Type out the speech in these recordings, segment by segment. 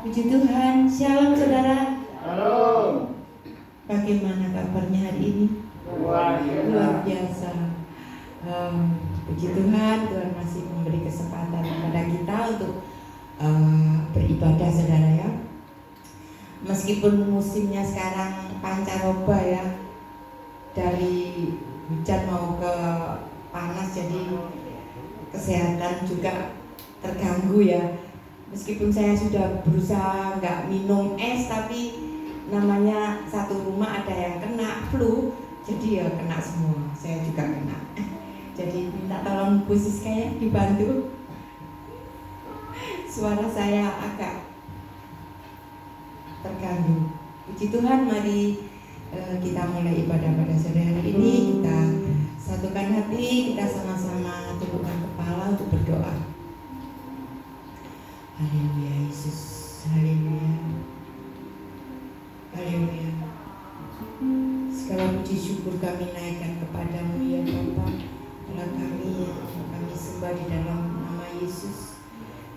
Puji Tuhan, shalom saudara. Shalom. Bagaimana kabarnya hari ini? Luar biasa. Puji Tuhan, Tuhan masih memberi kesempatan kepada kita untuk beribadah saudara ya. Meskipun musimnya sekarang pancaroba ya, dari hujan mau ke panas, jadi kesehatan juga terganggu ya. Meskipun saya sudah berusaha nggak minum es, tapi namanya satu rumah ada yang kena flu, jadi ya kena semua. Saya juga kena. Jadi minta tolong Bu Siska ya dibantu. Suara saya agak terganggu. Puji Tuhan, mari kita mulai ibadah pada sore hari ini. Kita satukan hati, kita sama-sama tundukkan kepala untuk berdoa. Haleluya Yesus, haleluya, haleluya. Segala puji syukur kami naikkan kepadamu ya Bapa. Telah kami sembah di dalam nama Yesus.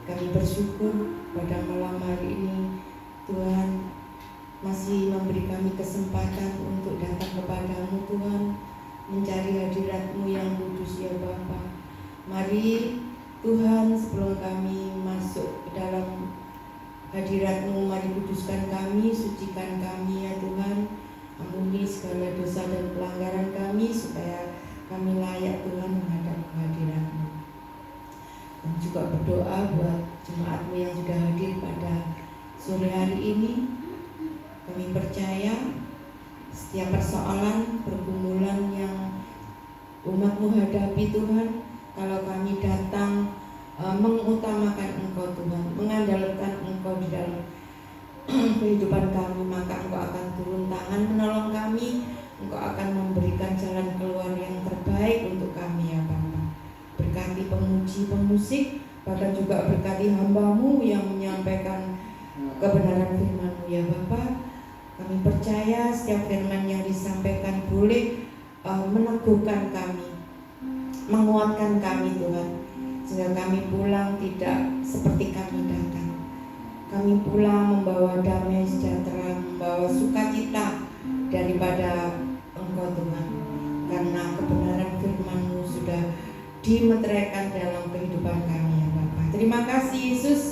Kami bersyukur pada malam hari ini Tuhan masih memberi kami kesempatan untuk datang kepadamu Tuhan, mencari hadirat-Mu yang kudus ya Bapa. Mari Tuhan, sebelum kami masuk ke dalam hadirat-Mu, mari kuduskan kami, sucikan kami ya Tuhan. Ampuni segala dosa dan pelanggaran kami, supaya kami layak Tuhan menghadap kehadirat-Mu. Kami juga berdoa buat jemaat-Mu yang sudah hadir pada sore hari ini. Kami percaya setiap persoalan, pergumulan yang umat-Mu hadapi Tuhan, kalau kami datang mengutamakan Engkau Tuhan, mengandalkan Engkau di dalam kehidupan kami, maka Engkau akan turun tangan menolong kami. Engkau akan memberikan jalan keluar yang terbaik untuk kami ya Bapa. Berkati pemuji pemusik, bahkan juga berkati hamba-Mu yang menyampaikan kebenaran firman-Mu ya Bapa. Kami percaya setiap firman yang disampaikan boleh meneguhkan kami, menguatkan kami Tuhan, sehingga kami pulang tidak seperti kami datang. Kami pulang membawa damai sejahtera, membawa sukacita daripada Engkau Tuhan, karena kebenaran firman-Mu sudah dimeteraikan dalam kehidupan kami ya Bapa. Terima kasih Yesus.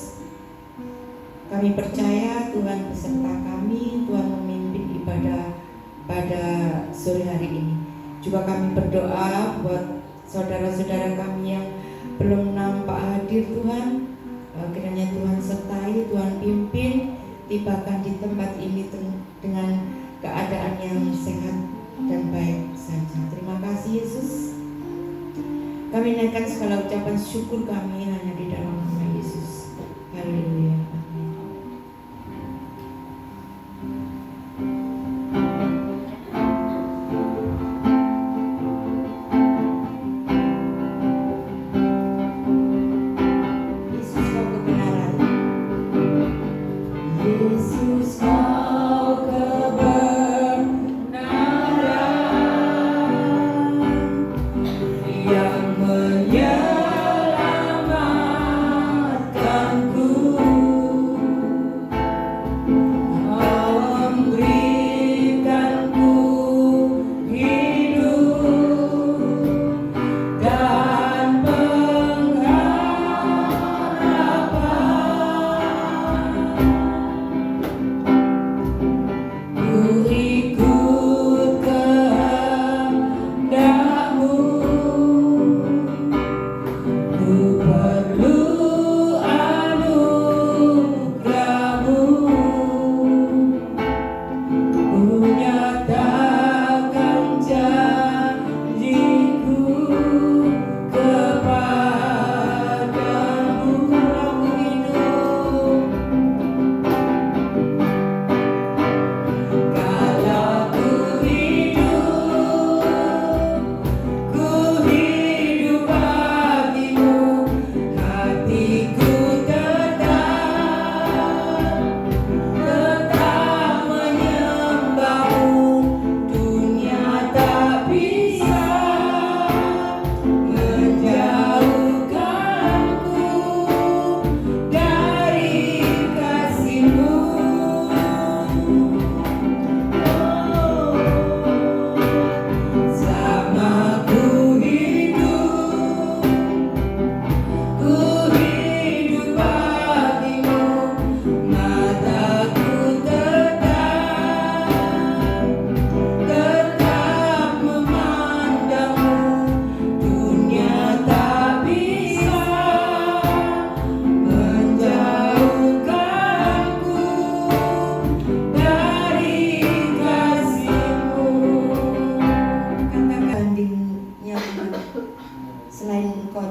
Kami percaya Tuhan beserta kami, Tuhan memimpin ibadah pada sore hari ini. Juga kami berdoa buat saudara-saudara kami yang belum nampak hadir Tuhan, kiranya Tuhan sertai, Tuhan pimpin, tibakan di tempat ini dengan keadaan yang sehat dan baik saja. Terima kasih Yesus. Kami naikkan segala ucapan syukur kami hanya di dalam nama Yesus. Haleluya. Yang menyelamatkan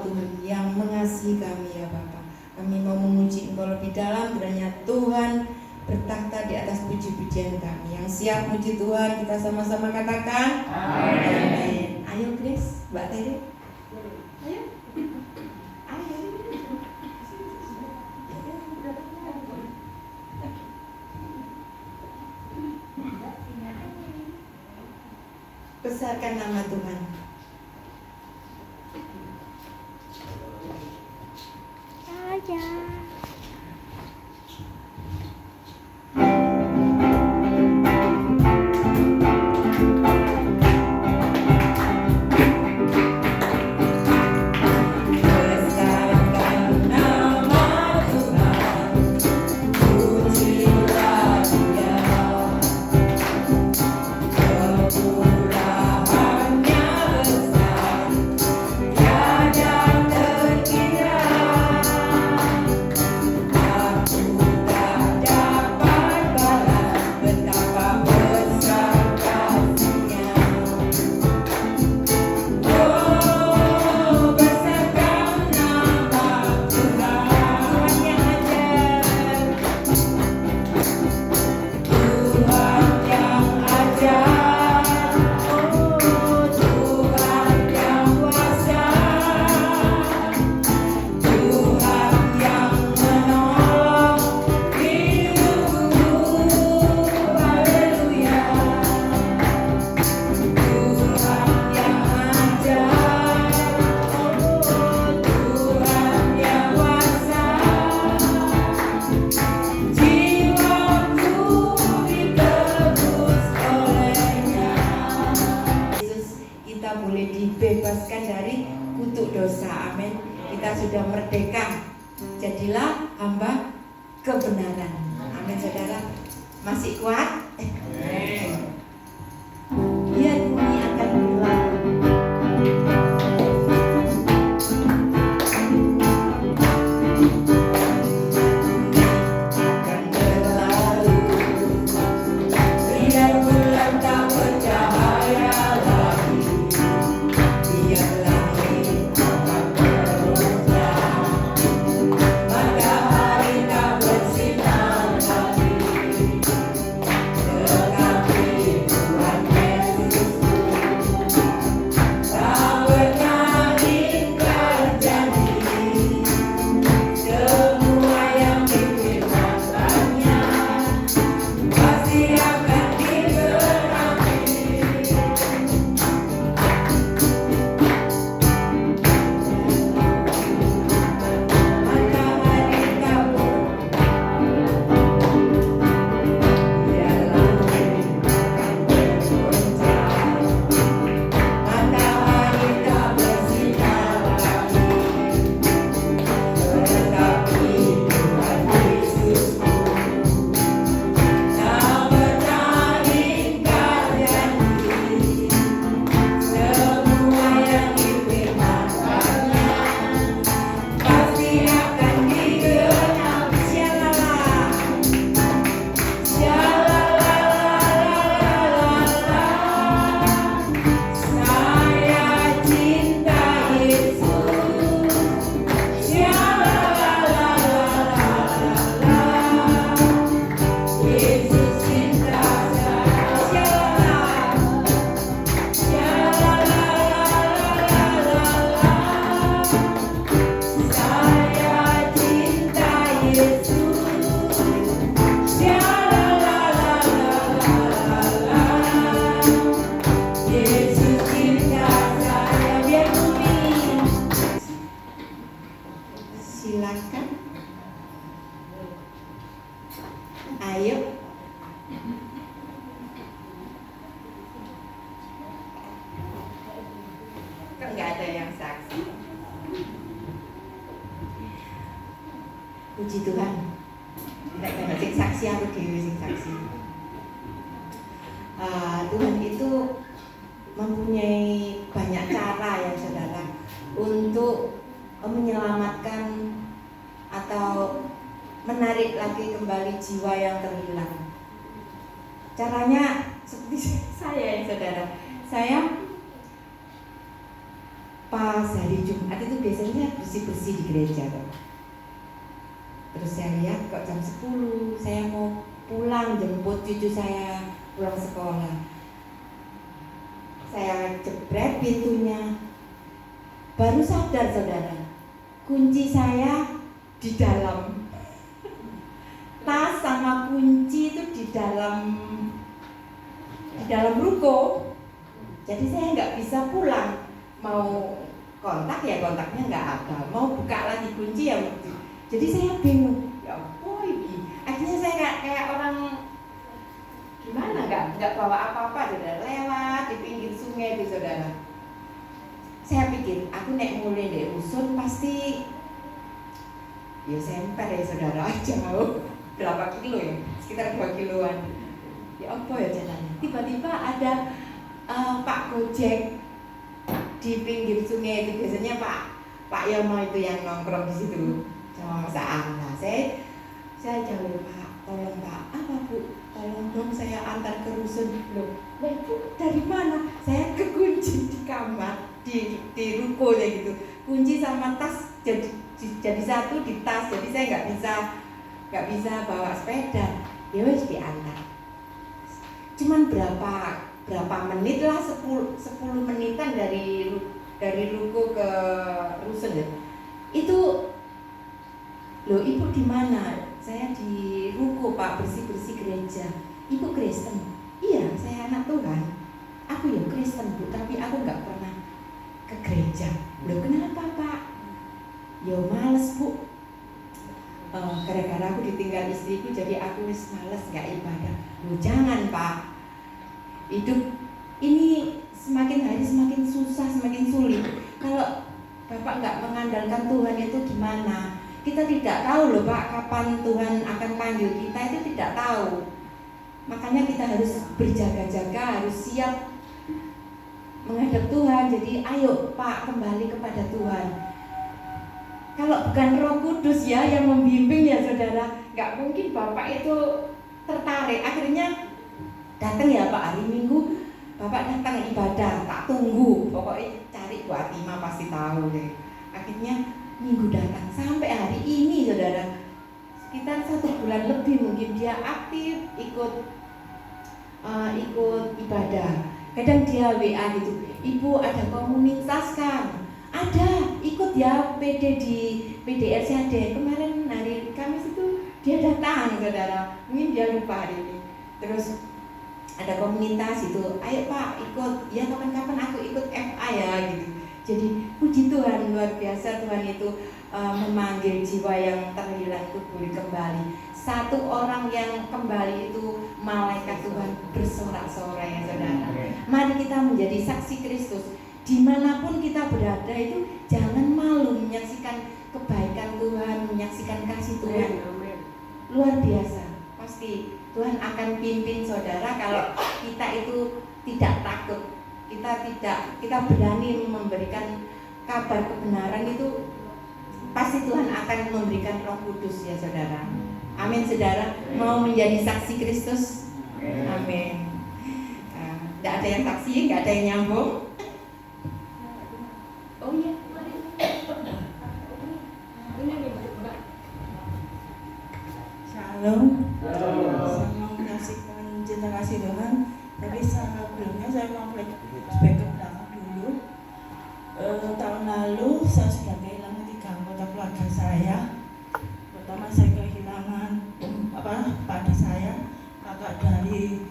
Tuhan yang mengasihi kami ya Bapa. Kami mau memuji Engkau lebih dalam, kiranya Tuhan bertakhta di atas puji-pujian kami. Yang siap puji Tuhan, kita sama-sama katakan amin. Ayo Grace, Mbak Tere. Ayo. Ayo. Besarkan nama Tuhan. Saja. Dibebaskan dari kutuk dosa, amin. Kita sudah merdeka, jadilah hamba kebenaran, amin saudara. Masih kuat? Biar bumi akan berlalu. Puji Tuhan. Nek sing saksi aku dhewe sing saksi. Tuhan itu mempunyai banyak cara ya saudara untuk menyelamatkan atau menarik lagi kembali jiwa yang terhilang. Caranya seperti saya ya saudara. Saya pas hari Jumat itu biasanya bersih-bersih di gereja kan. Terus saya lihat kok jam 10 saya mau pulang jemput cucu saya pulang sekolah. Saya jebret pintunya, baru sadar saudara, kunci saya di dalam tas sama kunci itu di dalam ruko. Jadi saya nggak bisa pulang, mau kontak ya kontaknya nggak ada, mau buka lagi kunci ya. Jadi saya bingung, ya ampun ini. Akhirnya saya kayak orang gimana, nggak bawa apa-apa, saudara, lewat di pinggir sungai itu saudara. Saya pikir aku naik mulai dari rusun pasti ya semper ya saudara, jauh berapa kilo ya, sekitar 2 kiloan. Ya apa ya jalannya? Tiba-tiba ada Pak Gojek di pinggir sungai itu, biasanya Pak Yono itu yang nongkrong di situ. Sama Mas saya jauh, Pak, tolong Pak, apa Bu? Tolong dong saya antar ke rusun. Loh, Bu, dari mana? Saya kekunci di kamar, di ruko ya gitu. Kunci sama tas jadi satu di tas, jadi saya nggak bisa bawa sepeda. Ya wes diantar. Cuman berapa menit lah, 10 menitan dari ruko ke rusun ya. Itu, loh Ibu di mana? Saya di ruko Pak, bersih-bersih gereja. Ibu Kristen? Iya, saya anak Tuhan. Aku ya Kristen Bu, tapi aku nggak pernah ke gereja. Loh kenapa Pak? Ya males Bu. Gara-gara aku ditinggal istriku, jadi aku wis males nggak ibadah. Loh jangan Pak. Hidup ini semakin hari semakin susah, semakin sulit. Kalau Bapak nggak mengandalkan Tuhan itu gimana? Kita tidak tahu loh Pak, kapan Tuhan akan panggil kita, itu tidak tahu. Makanya kita harus berjaga-jaga, harus siap menghadap Tuhan. Jadi ayo Pak, kembali kepada Tuhan. Kalau bukan Roh Kudus ya yang membimbing ya saudara, nggak mungkin Bapak itu tertarik. Akhirnya datang ya Pak, hari Minggu Bapak datang ibadah, tak tunggu, pokoknya cari Bu Atima pasti tahu deh. Akhirnya Minggu datang sampai hari ini saudara, sekitar 1 bulan lebih mungkin dia aktif ikut ibadah. Kadang dia WA gitu, Ibu ada komunitas kan? Ada, ikut ya PD di PDRCAD. Kemarin hari Kamis itu dia datang saudara, mungkin dia lupa hari ini. Terus ada komunitas itu, ayo Pak ikut, ya kapan-kapan aku ikut FA ya gitu. Jadi puji Tuhan, luar biasa Tuhan itu memanggil jiwa yang terhilang itu pulih kembali. Satu orang yang kembali itu malaikat Tuhan bersorak-sorai ya saudara. Mari kita menjadi saksi Kristus. Dimanapun kita berada itu jangan malu menyaksikan kebaikan Tuhan, menyaksikan kasih Tuhan. Luar biasa. Pasti Tuhan akan pimpin saudara kalau kita itu tidak takut. Kita berani memberikan kabar kebenaran itu, pasti Tuhan akan memberikan Roh Kudus ya saudara. Amin saudara. Mau menjadi saksi Kristus? Amin. Tidak ada yang saksi, nggak ada yang nyambung. Oh iya. Shalom. Sama menyaksikan cinta kasih Tuhan. Tapi sebelumnya saya mau flashback ke belakang dulu. Tahun lalu saya sudah kehilangan 3 anggota keluarga saya. Pertama saya kehilangan adik saya, kakak dari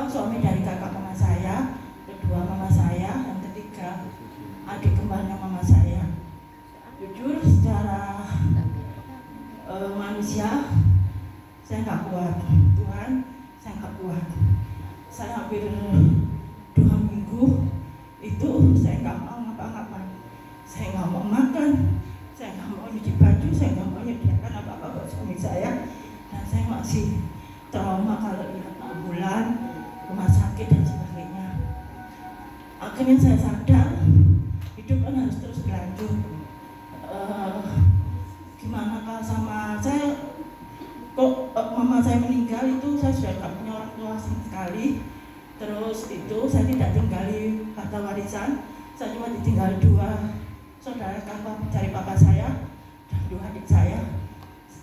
suami dari kakak mama saya, kedua mama saya, dan ketiga adik kembarnya mama saya. Jujur secara manusia saya nggak kuat, Tuhan saya nggak kuat. Saya hampir 2 minggu itu saya nggak mau ngapa-ngapain, saya nggak mau makan, saya nggak mau nyuci baju, saya nggak mau nyediakan apa-apa buat suami saya, dan saya masih trauma kalau lihat ambulan, rumah sakit dan sebagainya. Akhirnya saya sadar hidup kan harus terus berlanjut. Gimana kalau sama saya kok mama saya meninggal itu saya sudah tidak punya orang tua sama sekali. Terus itu saya tidak tinggali harta warisan, Saya cuma ditinggal 2 saudara kakak dari papa saya dan 2 adik saya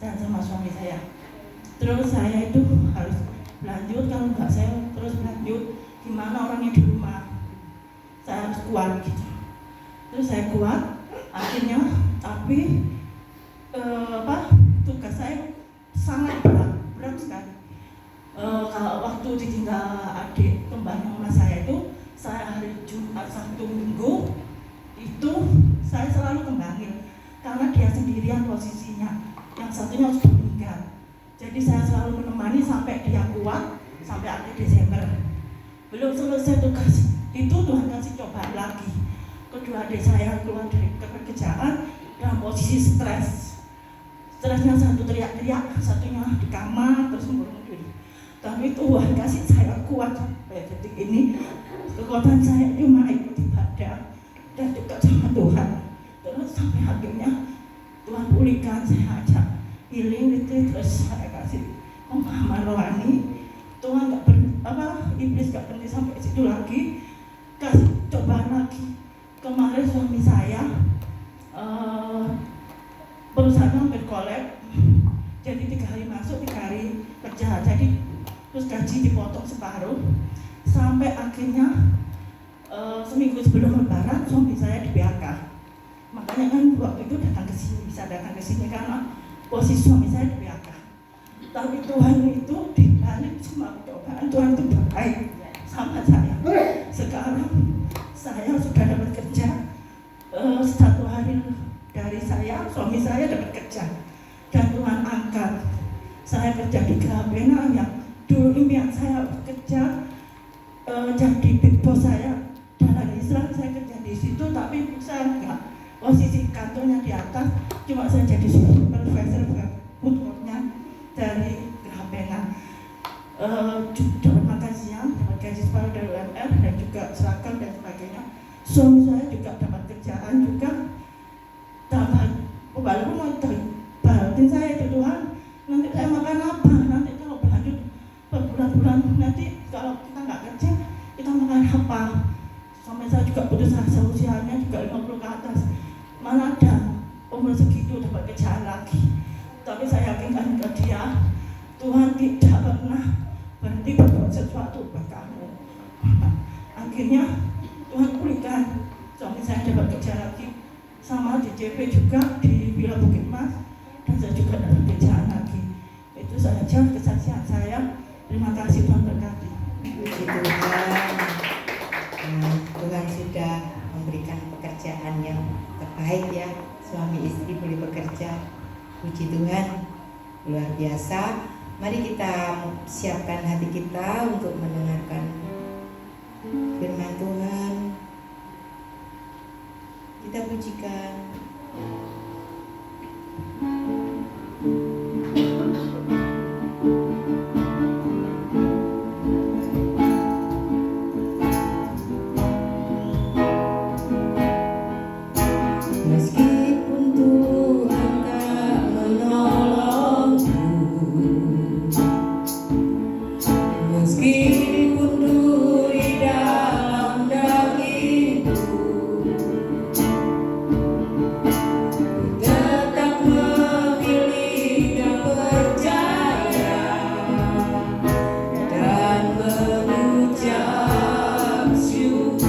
dan sama suami saya. Terus saya itu harus lanjut, kalau nggak saya terus lanjut gimana orangnya di rumah. Saya harus kuat gitu. Terus saya kuat akhirnya, tapi tugas saya sangat berat sekali. Kalau waktu ditinggal adik kembarnya mama saya itu, saya hari Jumat, Sabtu, Minggu itu saya selalu kembangin karena dia sendirian posisinya, yang satunya sudah meninggal. Jadi saya selalu menemani sampai dia kuat, sampai akhir Desember. Belum selesai tugas itu Tuhan kasih cobaan lagi. Kedua adik saya keluar dari pekerjaan dalam posisi stres. Stresnya satu teriak-teriak, satunya di kamar terus mundur-mundur. Tapi Tuhan kasih saya kuat sampai detik ini. Kekuatan saya cuma ikut ibadah dan dekat sama Tuhan. Terus sampai akhirnya Tuhan pulihkan, saya ajak healing gitu, terus saya kasih pemahaman rohani. Tuhan iblis gak berhenti sampai situ lagi, kasih cobaan lagi. Kemarin suami saya perusahaan hampir kolab, jadi 3 hari masuk 3 hari kerja, jadi terus gaji dipotong separuh, sampai akhirnya seminggu sebelum lebaran suami saya di PHK. Makanya kan waktu itu bisa datang ke sini karena posisi suami saya di PHK. Tapi Tuhan itu dibalik semua cobaan, Tuhan itu baik sama saya. Sekarang saya sudah dapat kerja, 1 hari dari saya, suami saya dapat kerja, dan Tuhan angkat. Saya kerja di Grapena yang dulu impian saya kerja jadi big boss saya dalam Israel. Saya kerja di situ, tapi saya enggak, posisi kantornya di atas, cuma saya jadi supervisor food court-nya dari Grapena. Dapat makan siang, dapat gaji separuh dari UMR dan juga seragam dan sebagainya. Suami saya juga dapat kerjaan juga. Walaupun mau batin saya itu Tuhan, nanti saya makan apa? Nanti kalau berlanjut berbulan-bulan, nanti kalau kita nggak kerja, kita makan apa? Suami saya juga putus asa, usianya juga 50 ke atas. Mana ada umur segitu dapat kerjaan lagi? Tapi saya yakinkan ke dia, Tuhan tidak pernah berhenti berbuat sesuatu buat kamu. Akhirnya Tuhan pulihkan, suami saya dapat kerja lagi, sama di JP juga di Villa Bukit Mas, dan saya juga dapat kerjaan lagi. Itu saja kesaksian saya. Terima kasih, Tuhan berkati. Puji Tuhan. Tuhan sudah memberikan pekerjaan yang terbaik ya, suami istri boleh bekerja. Puji Tuhan, luar biasa. Mari kita siapkan hati kita untuk mendengarkan firman Tuhan. Kita pujikan. Meskipun Tuhan tak menolongku, meskipun duri dalam dagingku, tetap memilih dan percaya dan mengucap syukur.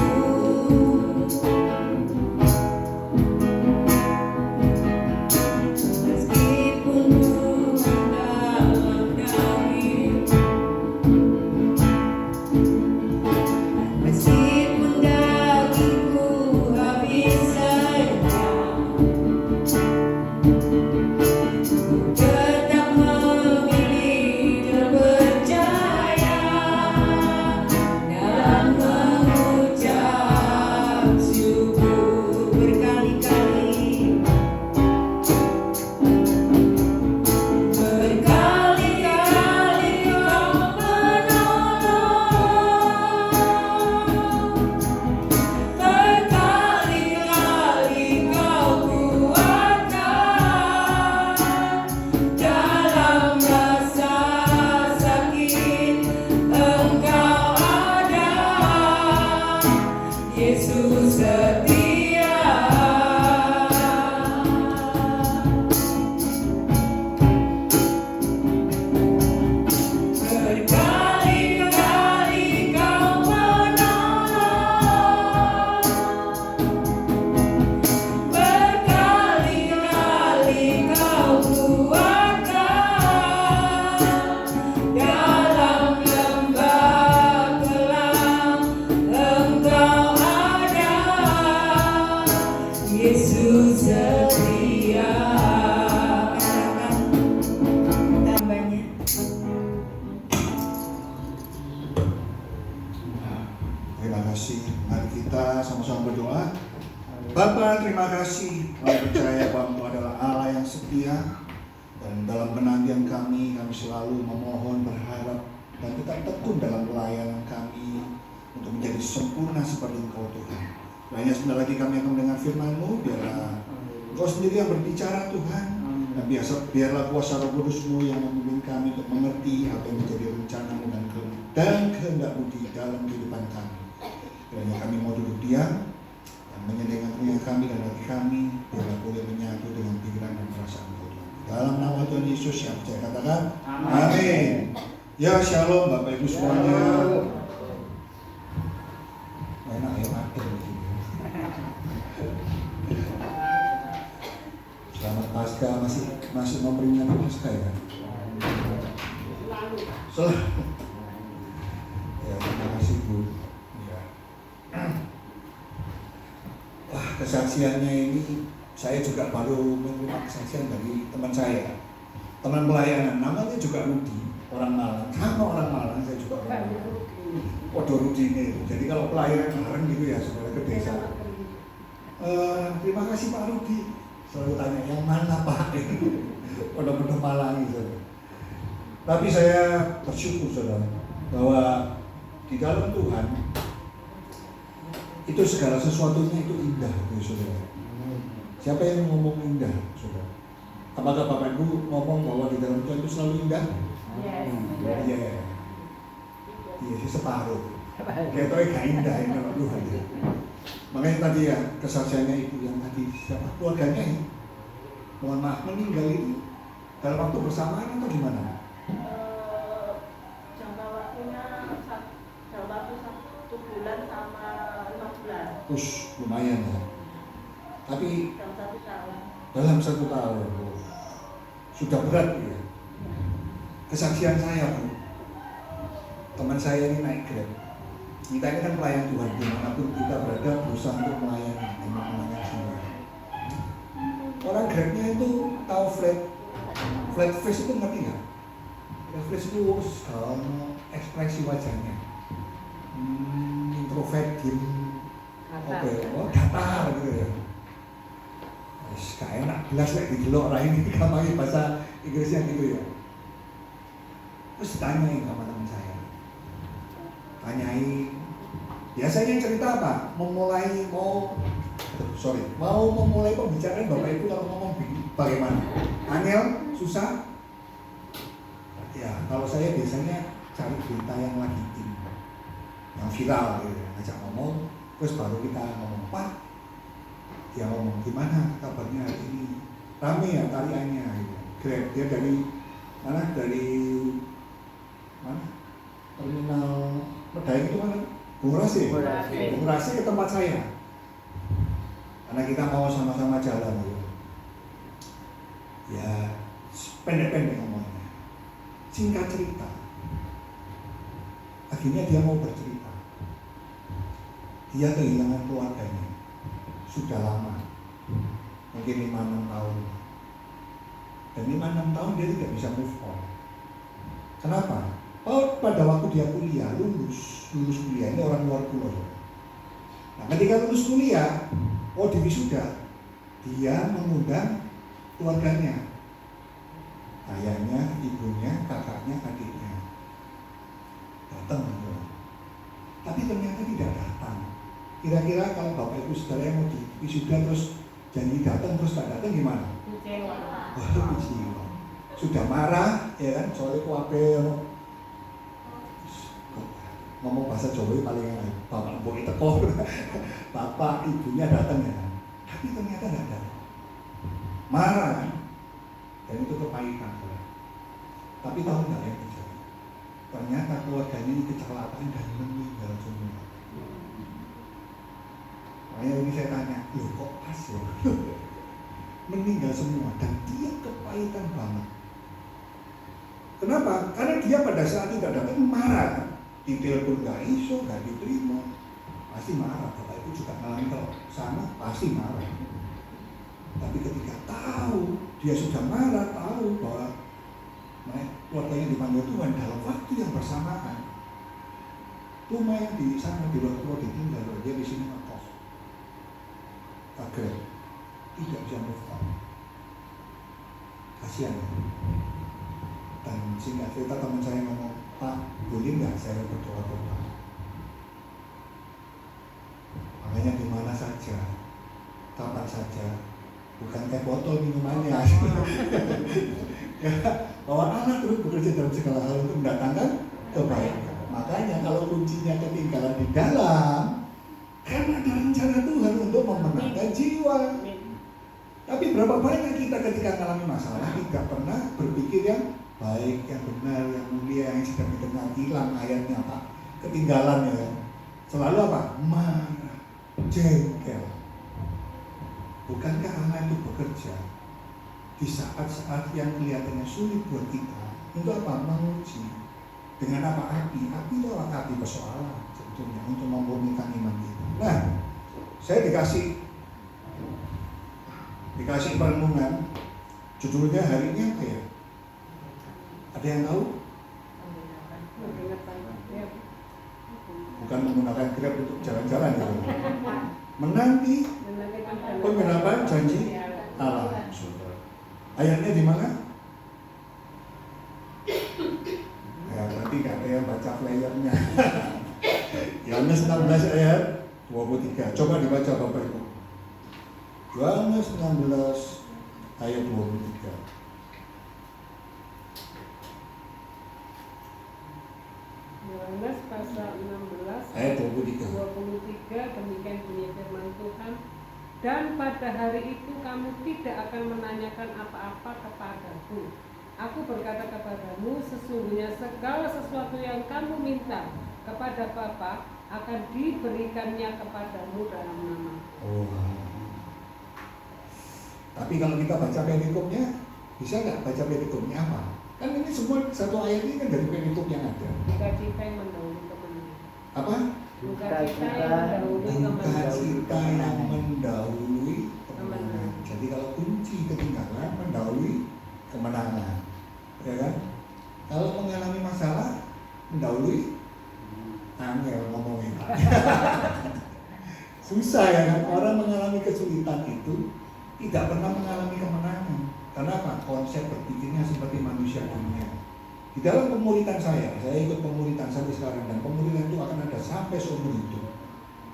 Yesus setia. Tambahnya. Terima kasih. Mari kita sama-sama berdoa. Bapa, terima kasih. Kami percaya bahwa Engkau adalah Allah yang setia. Dan dalam penantian kami selalu memohon, berharap, dan tetap tekun dalam pelayanan kami untuk menjadi sempurna seperti Engkau Tuhan. Hanya sebentar lagi kami akan mendengar firman-Mu, biarlah Engkau sendiri yang berbicara Tuhan. Dan biarlah kuasa Roh Kudus-Mu yang memimpin kami untuk mengerti apa yang menjadi rencana-Mu dan kehendak-Mu di dalam kehidupan kami. Kiranya kami mau duduk diam dan menyenangkan telinga kami dan hati kami, biarlah boleh menyatu dengan pikiran dan perasaan Tuhan. Dalam nama Tuhan Yesus yang percaya katakan amin. Ya shalom Bapak Ibu semuanya. Enak ya makin begini. Selamat Paskah, masih memperingati Paskah ya. Ya, terima kasih Bu. Ya. Wah, kesaksiannya ini saya juga baru menerima kesaksian dari teman saya, teman pelayanan, namanya juga Rudi, orang Malang, sama orang Malang, saya juga orang Malang. Podo Rudi ini, jadi kalau pelayanan bareng gitu ya, saudara ke desa. Terima kasih Pak Rudi, selalu tanya yang mana Pak? Podo-podo Malang gitu. Tapi saya bersyukur saudara bahwa di dalam Tuhan itu segala sesuatunya itu indah, saudara. Siapa yang ngomong indah, saudara? Apakah Bapak Ibu ngomong bahwa di dalam Tuhan itu selalu indah? Iya. Iya sih separuh. Kayak tau gak indah ini kalau Tuhan ya. Makanya tadi ya kesaksiannya itu yang tadi siapa keluarganya ya. Mohon maaf meninggal itu dalam waktu bersamaan atau gimana? Jangka waktunya jangka waktu 1 bulan sama 5 bulan. Lumayan ya. Tapi Dalam 1 tahun. dalam 1 tahun sudah berat ya. Kesaksian saya Bu, teman saya ini naik Grab. Kita ini kan pelayan Tuhan, dimanapun kita berada berusaha untuk melayani jiwa. Orang Grabnya itu tahu flat face itu ngerti nggak? Flat face itu ekspresi wajahnya, introvert, datar gitu ya. Gak enak, jelas lagi didelok orang ini kamari bahasa Inggrisnya gitu ya. Terus ditanyain sama teman saya, biasanya cerita apa? Mau memulai pembicaraan Bapak Ibu kalau ngomong bagaimana? Angel, susah? Ya, kalau saya biasanya cari berita yang lagi yang viral gitu, ngajak ngomong, terus baru kita ngomong Pak. Dia ngomong gimana kabarnya hari ini, rame ya tariannya gitu. Grab dia dari mana terminal Medaeng itu mana? Bung Rasi ke tempat saya karena kita mau sama-sama jalan gitu. Ya pendek-pendek ngomongnya, singkat cerita akhirnya dia mau bercerita dia kehilangan keluarganya sudah lama, mungkin 5-6 tahun. Dan 5-6 tahun dia tidak bisa move on. Kenapa? Pada waktu dia kuliah, lulus kuliah, ini orang luar pulau. Nah ketika lulus kuliah, di wisuda, dia mengundang keluarganya, ayahnya, ibunya, kakaknya, adiknya datang. Tapi ternyata tidak datang. Kira-kira kalau Bapak Ibu Saudara yang mau di wisuda terus janji datang terus tak datang gimana? Kecewa. Sudah marah ya kan, soalnya kuabe ngomong bahasa Jawa paling enak. Bapak Ibu teko, bapak ibunya datang ya kan. Tapi ternyata tidak datang. Marah kan? Dan itu kepahitan. Tapi tahu nggak yang terjadi? Ternyata keluarganya ini kecelakaan dan meninggal semua. Makanya ini saya tanya, loh kok pas ya? Meninggal semua dan dia kepahitan banget. Kenapa? Karena dia pada saat tidak datang marah. Ditelepon nggak iso, nggak diterima, pasti marah. Bapak Ibu juga ngalamin kalau sama pasti marah. Tapi ketika tahu, dia sudah marah, tahu bahwa keluarganya dipanggil Tuhan dalam waktu yang bersamaan. Rumah yang di sana di luar pulau ditinggal, dia di sini ngekos. Agar tidak bisa move on. Kasihan. Dan singkat cerita teman saya ngomong, Pak, boleh nggak saya berdoa-doa? Makanya di mana saja, kapan saja, bukan teh botol minumannya. Ya, bahwa Allah terus bekerja dalam segala hal untuk mendatangkan kebaikan. Makanya kalau kuncinya ketinggalan di dalam, karena ada rencana Tuhan untuk memenangkan jiwa. Tapi berapa banyak kita ketika mengalami masalah tidak pernah berpikir yang baik, yang benar, yang mulia, yang sedang didengar. Hilang ayatnya Pak, ketinggalan ya. Selalu apa? Marah, jengkel. Bukankah Allah itu bekerja di saat-saat yang kelihatannya sulit buat kita untuk apa? Menguji. Dengan apa? Api. Api itu api persoalan sebetulnya untuk memurnikan iman kita. Nah, saya dikasih perenungan. Judulnya hari ini apa ya? Ada yang tahu? Bukan menggunakan Grab untuk jalan-jalan ya. Menanti pengenapan janji Allah. Ayatnya di mana? Ya, berarti nggak ada yang baca flyernya. Yohanes 16 ayat 23. Coba dibaca Bapak Ibu. Yohanes 16 ayat 23. Yohanes pasal 16 Ayat 23. Demikian bunyi firman Tuhan. Dan pada hari itu kamu tidak akan menanyakan apa-apa kepadaku. Aku berkata kepadamu, sesungguhnya segala sesuatu yang kamu minta kepada Bapa akan diberikannya kepadamu dalam nama. Oh. Tapi kalau kita baca perikopnya, bisa nggak baca perikopnya apa? Kan ini semua satu ayat ini kan dari perikop yang ada. Duka cita yang mendahului kemenangan. Apa? Duka cita yang mendahului Duka kemenangan. cita yang mendahului kemenangan. Jadi kalau kunci ketinggalan mendahului kemenangan, ya kan? Kalau mengalami masalah mendahului angel ngomongin. Susah ya kan? Orang mengalami kesulitan itu tidak pernah mengalami kemenangan. Karena apa? Konsep berpikirnya seperti manusia dunia. Di dalam pemuritan saya ikut pemuritan sampai sekarang, dan pemuritan itu akan ada sampai seumur hidup.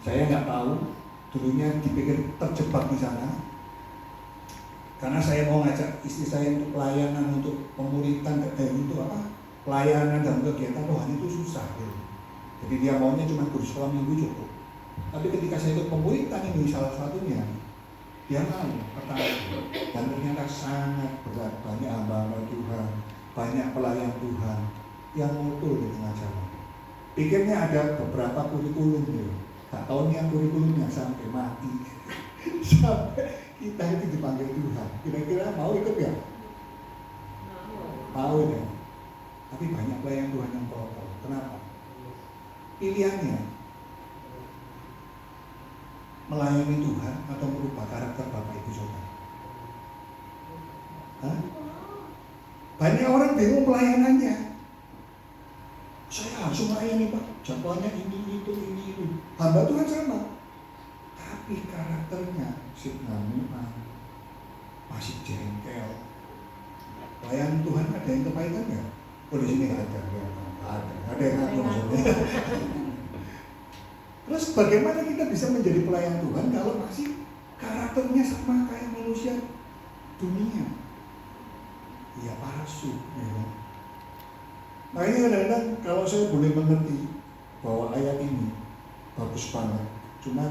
Saya nggak tahu, dulunya dipikir terjebak di sana. Karena saya mau ngajak istri saya untuk pelayanan, untuk pemuritan, itu apa? Pelayanan dan kegiatan rohani itu susah. Gitu. Jadi dia maunya cuma guru sekolah minggu cukup. Tapi ketika saya ikut pemuritan ini salah satunya, dia mau pertanyaan, dan ternyata sangat berat. Banyak hamba Tuhan, banyak pelayan Tuhan yang muncul di tengah jalan. Pikirnya ada beberapa kurikulum ya, gak tahu nih yang kurikulumnya sampai mati. Sampai kita itu dipanggil Tuhan. Kira-kira mau ikut ya? Mau ya. Tapi banyak pelayan Tuhan yang total. Kenapa? Pilihannya melayani Tuhan atau merubah karakter Bapak Ibu Saudara. Hah? Banyak orang bingung pelayanannya. Saya harus melayani Pak, jadwalnya ini, itu. Hamba Tuhan sama. Tapi karakternya masih jengkel. Pelayan Tuhan ada yang kepahitan nggak? Oh di sini nggak ada, ada yang ngaku maksudnya. Terus bagaimana kita bisa menjadi pelayan Tuhan kalau masih karakternya sama kayak manusia dunia? Ya palsu. Ya. Makanya kadang-kadang kalau saya boleh mengerti bahwa ayat ini bagus banget, cuman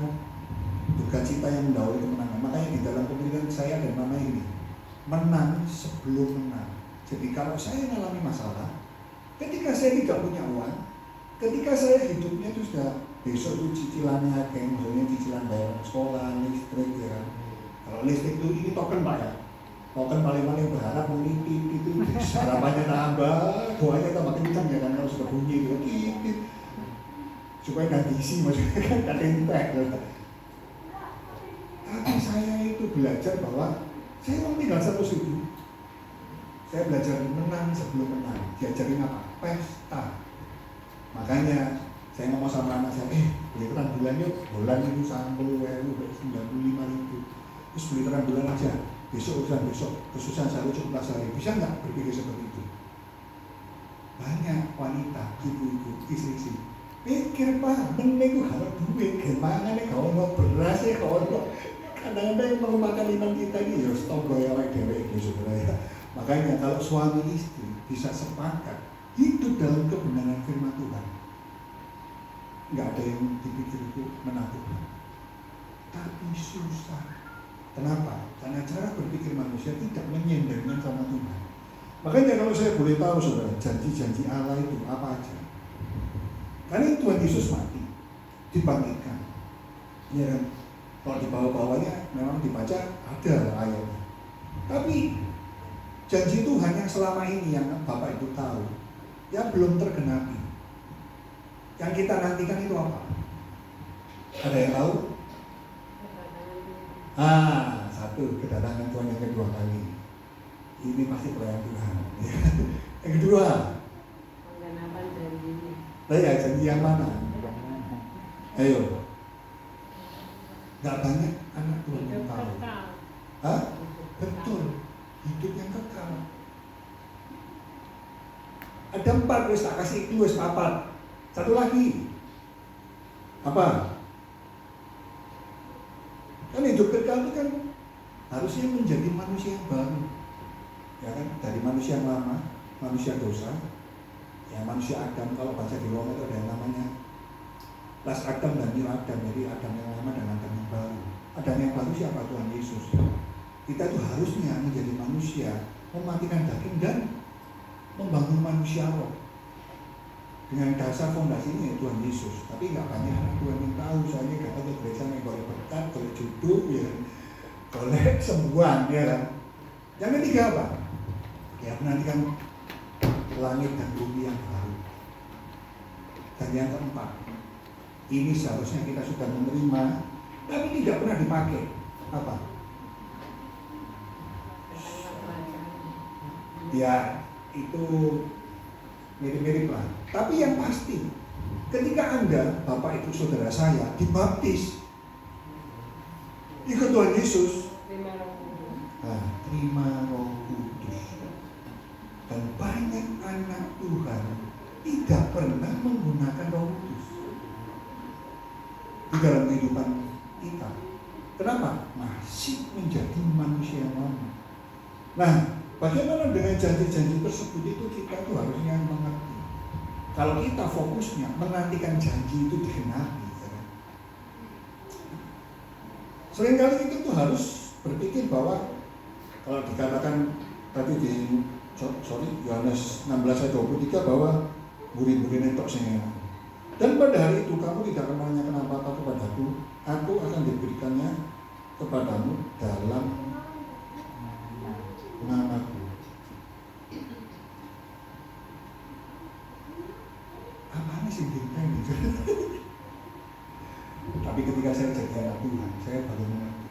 duka cita yang mendahului kemenangan. Makanya di dalam pemilihan saya ada nama ini, menang sebelum menang. Jadi kalau saya mengalami masalah, ketika saya tidak punya uang, ketika saya hidupnya itu sudah besok itu cicilannya kayak misalnya cicilan bayar sekolah, listrik ya. Kalau listrik itu ini token Pak ya. Token paling-paling berharap menitip itu harapannya nambah, doanya tambah kencang ya kan kalau sudah bunyi gitu. Supaya nggak diisi maksudnya kan nggak entek. Tapi saya itu itu belajar bahwa saya mau tinggal satu suku. Saya belajar menang sebelum menang. Diajarin apa? Pesta. Makanya saya ngomong sama anak saya, beli terang bulan yuk, bulan itu 90.000, 95.000. Terus beli terang bulan aja. Besok urusan besok, kesusahan saya cukup sehari. Bisa nggak berpikir seperti itu? Banyak wanita, ibu-ibu, istri-istri pikir Pak, menengku kalau duit, gimana nih kalau mau beras ya kalau kadang-kadang yang merupakan iman kita ini ya stop goyawai dewe itu sebenarnya. Makanya kalau suami istri bisa sepakat hidup dalam kebenaran firman Tuhan, nggak ada yang dipikir itu menakutkan. Tapi susah. Kenapa? Karena cara berpikir manusia tidak menyendangkan sama Tuhan. Makanya kalau saya boleh tahu saudara, janji-janji Allah itu apa aja? Karena Tuhan Yesus mati, dibangkitkan. Ya kan? Kalau di bawah-bawahnya memang dibaca ada ayatnya. Tapi janji Tuhan yang selama ini yang Bapak Ibu tahu, ya belum tergenapi. Yang kita nantikan itu apa? Ada yang tahu? Satu, kedatangan Tuhan yang kedua kali. Ini pasti pelayan Tuhan. Yang kedua, Penggenapan janjinya. ya janji yang mana? Ayo. Gak banyak anak Tuhan yang tahu. Hah? Betul. Hidup yang kekal. Ada 4, wis tak kasih clue, wis 4. Satu lagi. Apa? Kan hidup kekal itu kan harusnya menjadi manusia yang baru. Ya kan? Dari manusia yang lama, manusia dosa. Ya manusia Adam, kalau baca di Roma itu ada yang namanya Las Adam dan New Adam. Jadi Adam yang lama dan Adam yang baru. Adam yang baru siapa? Tuhan Yesus. Kita itu harusnya menjadi manusia, mematikan daging dan membangun manusia roh. Dengan dasar fondasinya ya Tuhan Yesus. Tapi nggak banyak anak Tuhan yang tahu, soalnya nggak tahu gereja yang boleh berkat, boleh judul, ya, boleh sembuhan, ya kan. Yang ketiga apa? Ya menantikan langit dan bumi yang baru. Dan yang keempat, ini seharusnya kita sudah menerima, tapi tidak pernah dipakai. Apa? Ya itu mirip-mirip lah. Tapi yang pasti, ketika Anda, Bapak Ibu Saudara saya, dibaptis ikut Tuhan Yesus, terima Roh Kudus. Dan banyak anak Tuhan tidak pernah menggunakan Roh Kudus di dalam kehidupan kita. Kenapa? Masih menjadi manusia yang lama. Nah, bagaimana dengan janji-janji tersebut itu kita tuh harusnya mengerti. Kalau kita fokusnya menantikan janji itu digenapi, ya kan? Seringkali kita tuh harus berpikir bahwa kalau dikatakan tadi di Yohanes 16 ayat 23 bahwa murid-murid itu senang. Dan pada hari itu kamu tidak akan menanyakan apa-apa kepadaku, aku akan diberikannya kepadamu dalam namaku. Apaan sih ini? Tapi ketika saya jadi anak Tuhan, saya baru mengerti.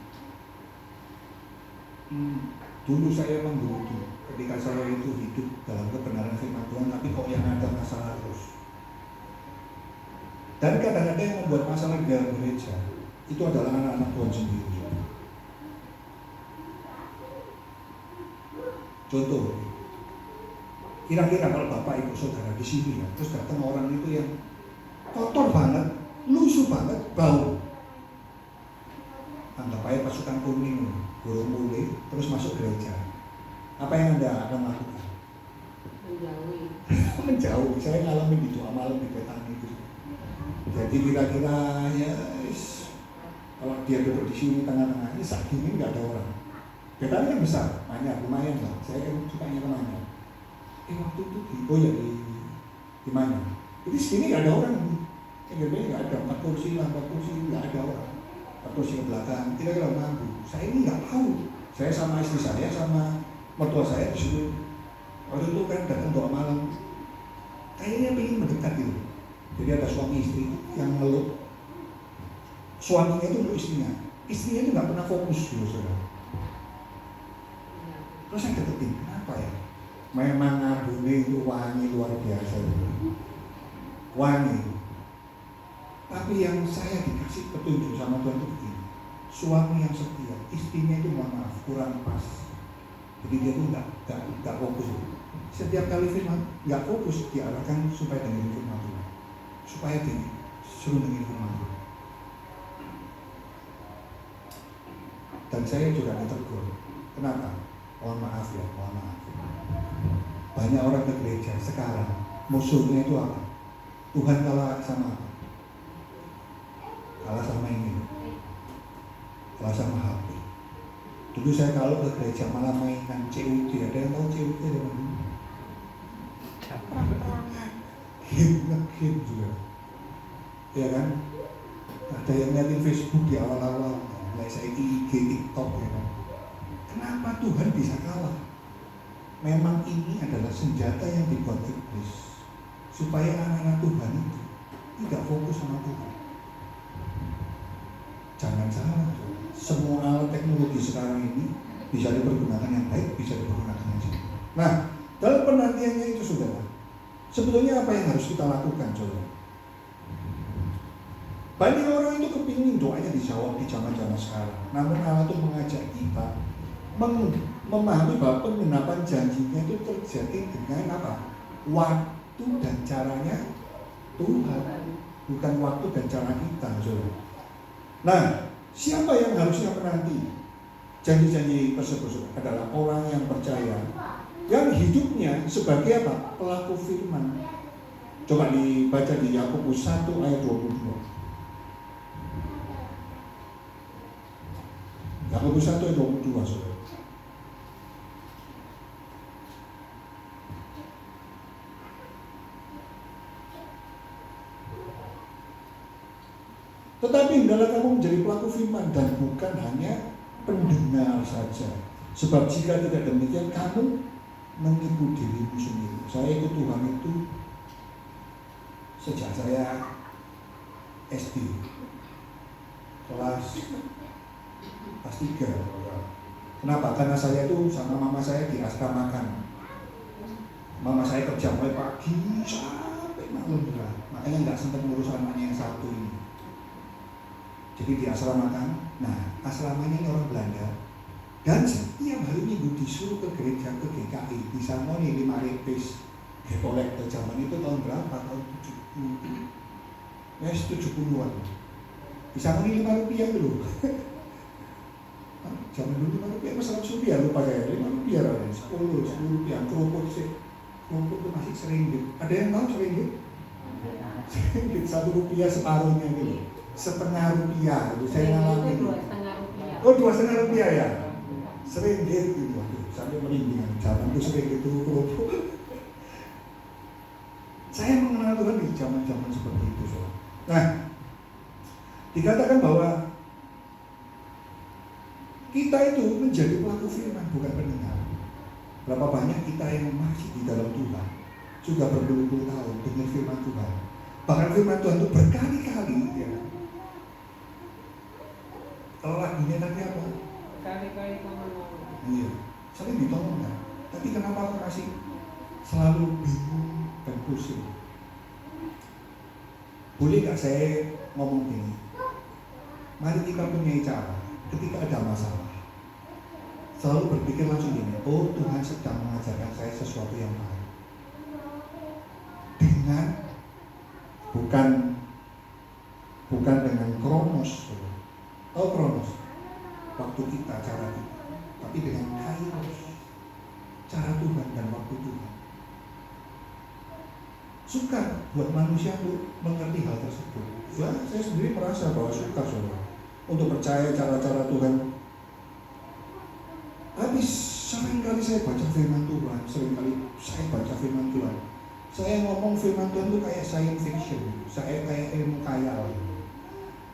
Dulu saya menggerutu ketika saya itu hidup dalam kebenaran firman Tuhan, tapi kok yang ada masalah terus. Dan kadang-kadang yang membuat masalah di dalam gereja itu adalah anak-anak Tuhan sendiri. Contoh, kira-kira kalau Bapak Ibu Saudara di sini ya, terus datang orang itu yang kotor banget, lusuh banget, bau. Anggap aja pasukan kuning, burung mulai, terus masuk gereja. Apa yang Anda akan lakukan? Menjauhi. Menjauh. Saya ngalamin di doa malam di Betani itu. Jadi kira-kira ya, kalau dia duduk di sini tengah-tengah, ini saat ini nggak ada orang. Betani kan besar, banyak, lumayan lah. Saya kan sukanya kemana? Waktu itu di mana? Jadi sini nggak ada orang. Yang nggak ada 4 kursi lah, 4 kursi nggak ada orang. 4 kursi ke belakang, kira-kira mampu. Saya ini nggak tahu. Saya sama istri saya, sama mertua saya disuruh. Waktu itu kan datang doa malam. Kayaknya pengen mendekat gitu. Jadi ada suami istri yang meluk. Suaminya itu meluk istrinya. istrinya itu nggak pernah fokus gitu, saudara. Terus saya deketin, kenapa ya? Memang ngabune itu wangi luar biasa gitu. Wangi. Tapi yang saya dikasih petunjuk sama Tuhan itu begini, suami yang setia, istrinya itu mohon maaf kurang pas. Jadi dia tuh nggak fokus. Setiap kali firman nggak fokus, diarahkan supaya dengerin firman Tuhan, supaya disuruh dengerin firman Tuhan. Dan saya juga ditegur. Kenapa? Mohon maaf ya, mohon maaf. Banyak orang ke gereja sekarang musuhnya itu apa? Tuhan kalah sama apa? Kalah sama ini, kalah sama HP. Dulu saya kalau ke gereja malah mainan COD. Ada yang tahu COD ya? Game juga, ya kan? Ada yang liatin Facebook di awal-awal, mulai saya IG, TikTok, ya kan? Kenapa Tuhan bisa kalah? Memang ini adalah senjata yang dibuat iblis supaya anak-anak Tuhan itu tidak fokus sama Tuhan. Jangan salah, semua alat teknologi sekarang ini bisa dipergunakan yang baik, bisa dipergunakan yang jelek. Nah, dalam penantiannya itu saudara, sebetulnya apa yang harus kita lakukan, saudara? Banyak orang itu kepingin doanya dijawab di zaman-zaman sekarang. Namun Allah itu mengajak kita memahami bahwa penggenapan janjinya itu terjadi dengan apa? Waktu dan caranya Tuhan, bukan waktu dan cara kita, saudara. Nah, siapa yang harusnya menanti janji-janji tersebut? Adalah orang yang percaya, yang hidupnya sebagai apa? Pelaku firman. Coba dibaca di Yakobus 1 ayat 22. Yakobus 1 ayat 22, saudara. Tetapi hendaklah kamu menjadi pelaku firman dan bukan hanya pendengar saja. Sebab jika tidak demikian, kamu menipu dirimu sendiri. Saya ikut Tuhan itu sejak saya SD, kelas 3. Kenapa? Karena saya itu sama mama saya diasramakan. Mama saya kerja mulai pagi sampai malam, makanya nggak sempat ngurus anaknya yang satu ini. Jadi diasramakan. Nah, asramanya ini orang Belanda. Dan setiap hari Minggu disuruh ke gereja, ke GKI. Di sana nih 5 repis. Getolek ke zaman itu tahun berapa? Tahun 70. Ya, 70-an. Di sana nih 5 rupiah dulu. Zaman dulu 5 rupiah, mas 100 rupiah lupa saya. 5 rupiah lah, 10 rupiah. Kerupuk sih. Kerupuk itu masih seringgit. Ada yang tahu seringgit? Seringgit, 1 rupiah separuhnya gitu. Setengah rupiah, itu saya ngalamin. 2,5 rupiah. Oh, 2,5 rupiah ya? Seringgit gitu, sampai merinding. Zaman itu seringgit itu kerupuk. Saya mengenal Tuhan di zaman-zaman seperti itu, saudara. Nah, dikatakan bahwa kita itu menjadi pelaku firman, bukan pendengar. Berapa banyak kita yang masih di dalam Tuhan, sudah berpuluh-puluh tahun dengar firman Tuhan. Bahkan firman Tuhan itu berkali-kali, ya. Kalau lagunya tadi apa? Kali-kali menolong. Iya, saling ditolong kan. Tapi kenapa aku masih selalu bingung dan pusing? Boleh nggak saya ngomong gini? Mari kita punya cara ketika ada masalah. Selalu berpikir langsung gini, oh Tuhan sedang mengajarkan saya sesuatu yang baik. Dengan bukan dengan kronos. Tahu kronos? Waktu kita, cara kita. Tapi dengan kairos, cara Tuhan dan waktu Tuhan. Suka buat manusia untuk mengerti hal tersebut. Ya, saya sendiri merasa bahwa suka, saudara, untuk percaya cara-cara Tuhan. Tapi seringkali saya baca firman Tuhan, saya ngomong firman Tuhan itu kayak science fiction, saya kayak ilmu khayal.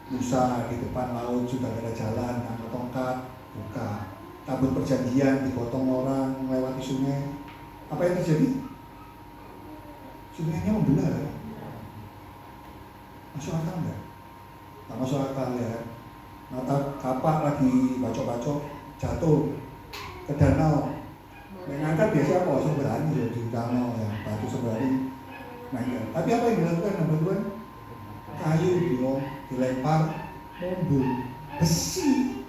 Musa di depan laut sudah ada jalan, angkat tongkat, buka. Tabut perjanjian digotong orang melewati sungai. Apa yang terjadi? Sungainya membelah, kan? Masuk akal enggak? Tak masuk akal, ya. mata kapak lagi bacok-bacok jatuh ke danau. Yang ngangkat biasa apa? Sembrani ya di danau ya, batu sembrani. Nah, ya. Tapi apa yang dilakukan teman-teman? Kayu dilempar, mumbul. Besi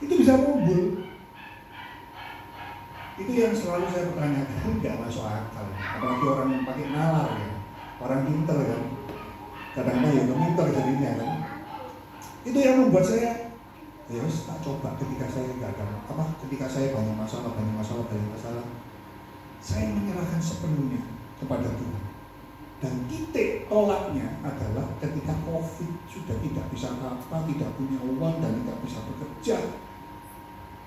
itu bisa mumbul. Itu yang selalu saya pertanyakan, nggak masuk akal. Apalagi orang yang pakai nalar ya, orang pinter kan. Kadang-kadang ya pinter jadinya kan. Itu yang membuat saya, ya tak coba ketika saya nggak ada ketika saya banyak masalah, saya menyerahkan sepenuhnya kepada Tuhan. Dan titik tolaknya adalah ketika COVID sudah tidak bisa apa, tidak punya uang dan tidak bisa bekerja.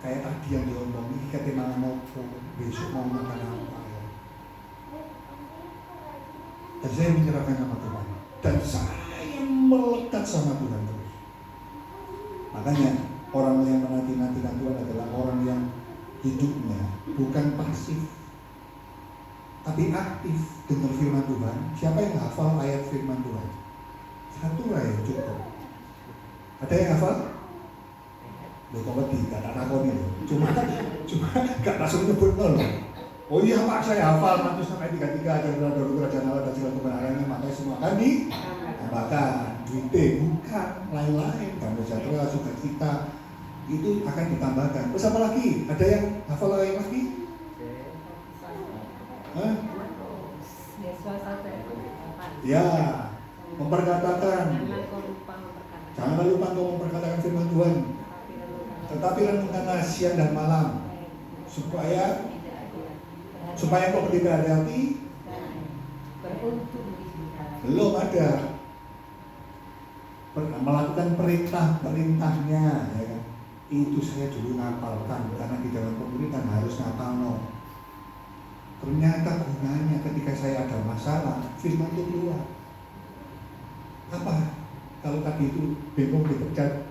Kayak tadi yang diomongin, kita mangan apa, besok mau makan apa ya. Dan saya menyerahkan sama Tuhan. Dan saya melekat sama Tuhan terus. Makanya orang yang menanti-nantikan Tuhan adalah orang yang hidupnya bukan pasif, tapi aktif dengar firman Tuhan. Siapa yang hafal ayat firman Tuhan? Satu ayat cukup. Ada yang hafal? Loh, kok tidak ada takoni loh. Cuma gak langsung nyebut loh. Oh iya Pak, saya hafal Matius 6:33 dan dari kerajaan Allah dan segala kebenarannya, makanya semua akan ditambahkan. Duitnya bukan lain-lain, damai sejahtera, sukacita itu akan ditambahkan. Terus apa lagi? Ada yang hafal ayat lagi? Hah? Ya, memperkatakan. Jangan lupa untuk memperkatakan firman Tuhan. Tetapi renungkanlah siang dan malam supaya kau tidak hati-hati. Belum ada melakukan perintahnya ya kan? Itu saya dulu ngapalkan karena di dalam pemerintahan harus ngapal. Ternyata gunanya ketika saya ada masalah, firman itu keluar. Apa? Kalau tadi itu bingung dipecat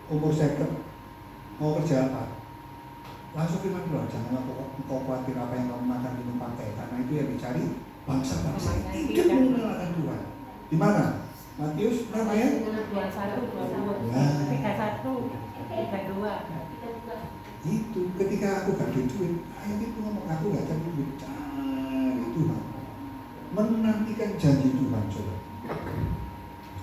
umur 50 mau kerja apa? Langsung firman keluar, janganlah kau khawatir apa yang kamu makan, minum, pakai, karena itu yang dicari bangsa-bangsa yang tidak mengenalkan Tuhan. Di mana? Matius berapa ya? 21, 22, 31, 32. Itu ketika aku gak ada duit, ayat itu ngomong aku gak ada duit, cari Tuhan, menantikan janji Tuhan, coba.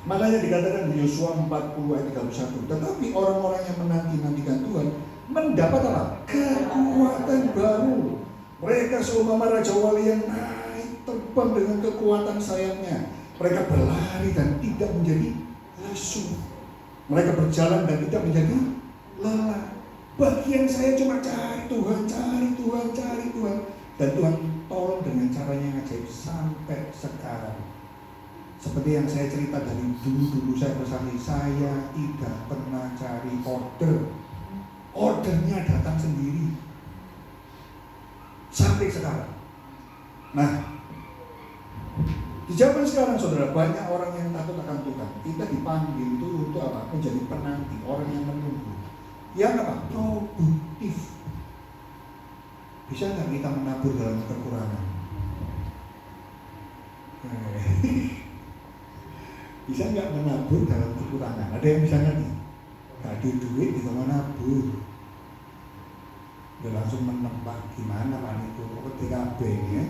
Makanya dikatakan di Yosua 40 ayat 31, tetapi orang-orang yang menanti-nantikan Tuhan mendapat apa? Kekuatan baru. Mereka seumpama raja wali yang naik terbang dengan kekuatan sayapnya. Mereka berlari dan tidak menjadi lesu. Mereka berjalan dan tidak menjadi lelah. Bagian saya cuma cari Tuhan. Dan Tuhan tolong dengan caranya yang ajaib sampai sekarang. Seperti yang saya cerita dari dulu saya bersaksi, saya tidak pernah cari order. Ordernya datang sendiri. Sampai sekarang. Nah, di zaman sekarang saudara, banyak orang yang takut akan Tuhan. Kita dipanggil itu untuk apa? Menjadi penanti, orang yang menunggu. Yang apa? Produktif. Bisa nggak kita menabur dalam kekurangan? Bisa nggak menabur dalam kekurangan? Ada yang bisa ngerti? Gak ada duit bisa menabur. Udah langsung menebak gimana Pak itu? TKB ya.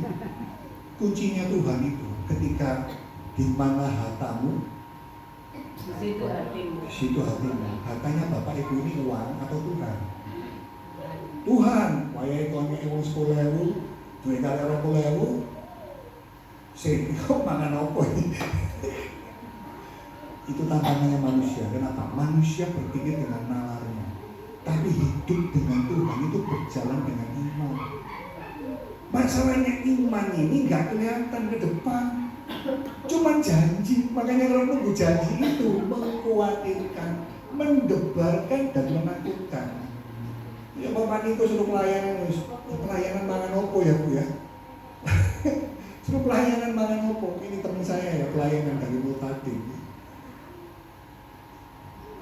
Kuncinya Tuhan itu ketika di mana hartamu, Di situ hatimu. di situ hatimu. Hartanya Bapak Ibu ini uang atau Tuhan? Tuhan. Wayai konya wong 10.000, duit kali 20.000. Sing kok mangan apa ini? Itu tantangannya manusia. Kenapa? Manusia berpikir dengan nalarnya, tapi hidup dengan Tuhan itu berjalan dengan iman. Masalahnya iman ini nggak kelihatan ke depan, cuma janji. Makanya kalau nunggu janji itu mengkhawatirkan, mendebarkan dan menakutkan. Ya Bapak itu suruh pelayanan mangan opo ya Bu ya. Suruh pelayanan mangan opo. Ini teman saya ya, pelayanan dari Multadim.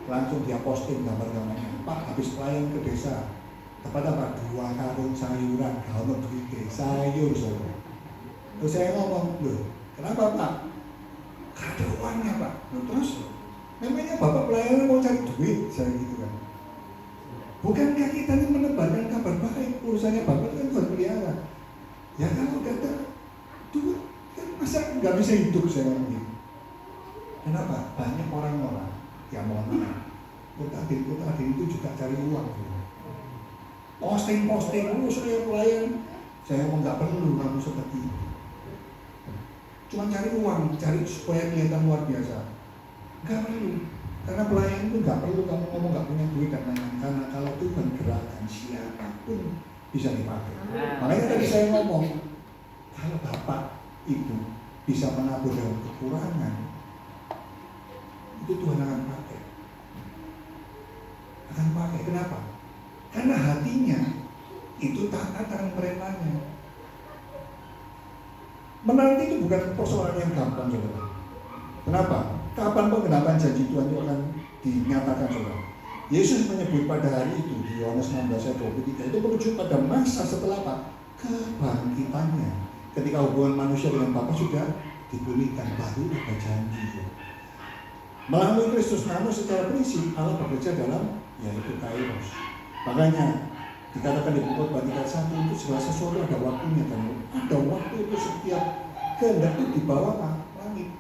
Langsung dia posting gambar-gambarnya. Pak habis pelayan ke desa, dapat apa? 2 karung sayuran, kalau duit sayur saudara. Terus saya ngomong, loh kenapa Pak? Gak ada uangnya Pak. Loh, terus Namanya bapak pelayanan mau cari duit, saya gitu kan. Bukankah kita ini menebarkan kabar baik? Urusannya bapak kan buat pelihara. Ya kalau nggak ada duit, kan masa nggak bisa hidup, saya ngomong gitu. Kenapa? Banyak orang-orang yang mohon maaf, kota-kota itu juga cari uang. Posting, saya pelayan. Saya mau nggak perlu kamu seperti itu. Cuma cari uang, cari supaya kelihatan luar biasa. Nggak perlu. Karena pelayan itu nggak perlu kamu ngomong nggak punya duit dan lain-lain. Karena kalau Tuhan gerakkan siapapun bisa dipakai. Makanya tadi saya ngomong, kalau bapak ibu bisa menabur dalam kekurangan, itu Tuhan akan pakai. Akan pakai. Kenapa? Karena hatinya itu taat akan perintahnya. Menanti itu bukan persoalan yang gampang, saudara. Kenapa? Kapan penggenapan janji Tuhan itu akan dinyatakan, saudara? Yesus menyebut pada hari itu di Yohanes 16:23 itu menuju pada masa setelah apa? Kebangkitannya. Ketika hubungan manusia dengan Bapa sudah dipulihkan, baru ada janji. Melalui Kristus, namun secara prinsip Allah bekerja dalam yaitu kairos. Makanya dikatakan di buku Khotbah 1 itu segala sesuatu ada waktunya, kan? Ada waktu itu setiap kehendak itu di bawah langit.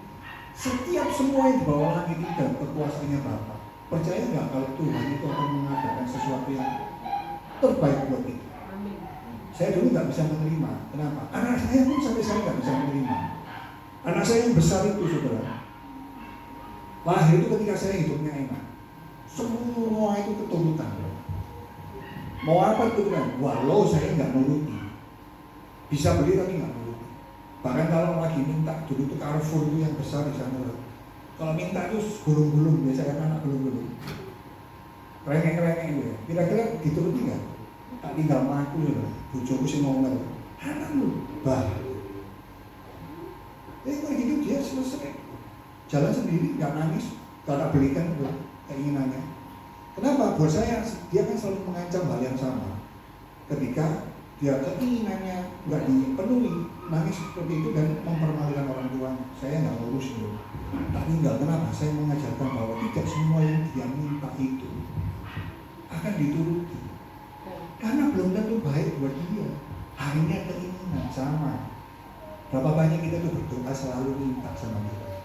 Setiap semua yang di bawah langit itu dan kekuasaannya Bapa. Percaya nggak kalau Tuhan itu akan mengadakan sesuatu yang terbaik buat kita? Amin. Saya dulu nggak bisa menerima. Kenapa? Anak saya pun sampai saya nggak bisa menerima. Anak saya yang besar itu, saudara, lahir itu ketika saya hidupnya enak. Semua itu keturutan. Mau apa itu kan? Walau saya nggak nuruti, bisa beli tapi nggak nuruti. Bahkan kalau lagi minta, dulu itu Carrefour itu yang besar di sana. Kalau minta itu gulung-gulung, biasanya kan anak gulung-gulung, rengek-rengek itu ya. Kira-kira dituruti nggak? Tak tinggal maku ya, bujoku sih ngomel, anak lu, bah. Kalau gitu dia selesai, jalan sendiri, nggak nangis, nggak tak belikan keinginannya. Kenapa? Buat saya, dia kan selalu mengancam hal yang sama. Ketika dia keinginannya nggak dipenuhi, nangis seperti itu dan mempermalukan orang tuanya. Saya nggak ngurus itu. Tak tinggal. Kenapa? Saya mengajarkan bahwa tidak semua yang dia minta itu akan dituruti. Karena belum tentu baik buat dia. Hanya keinginan sama. Berapa banyak kita tuh berdoa selalu minta sama dia.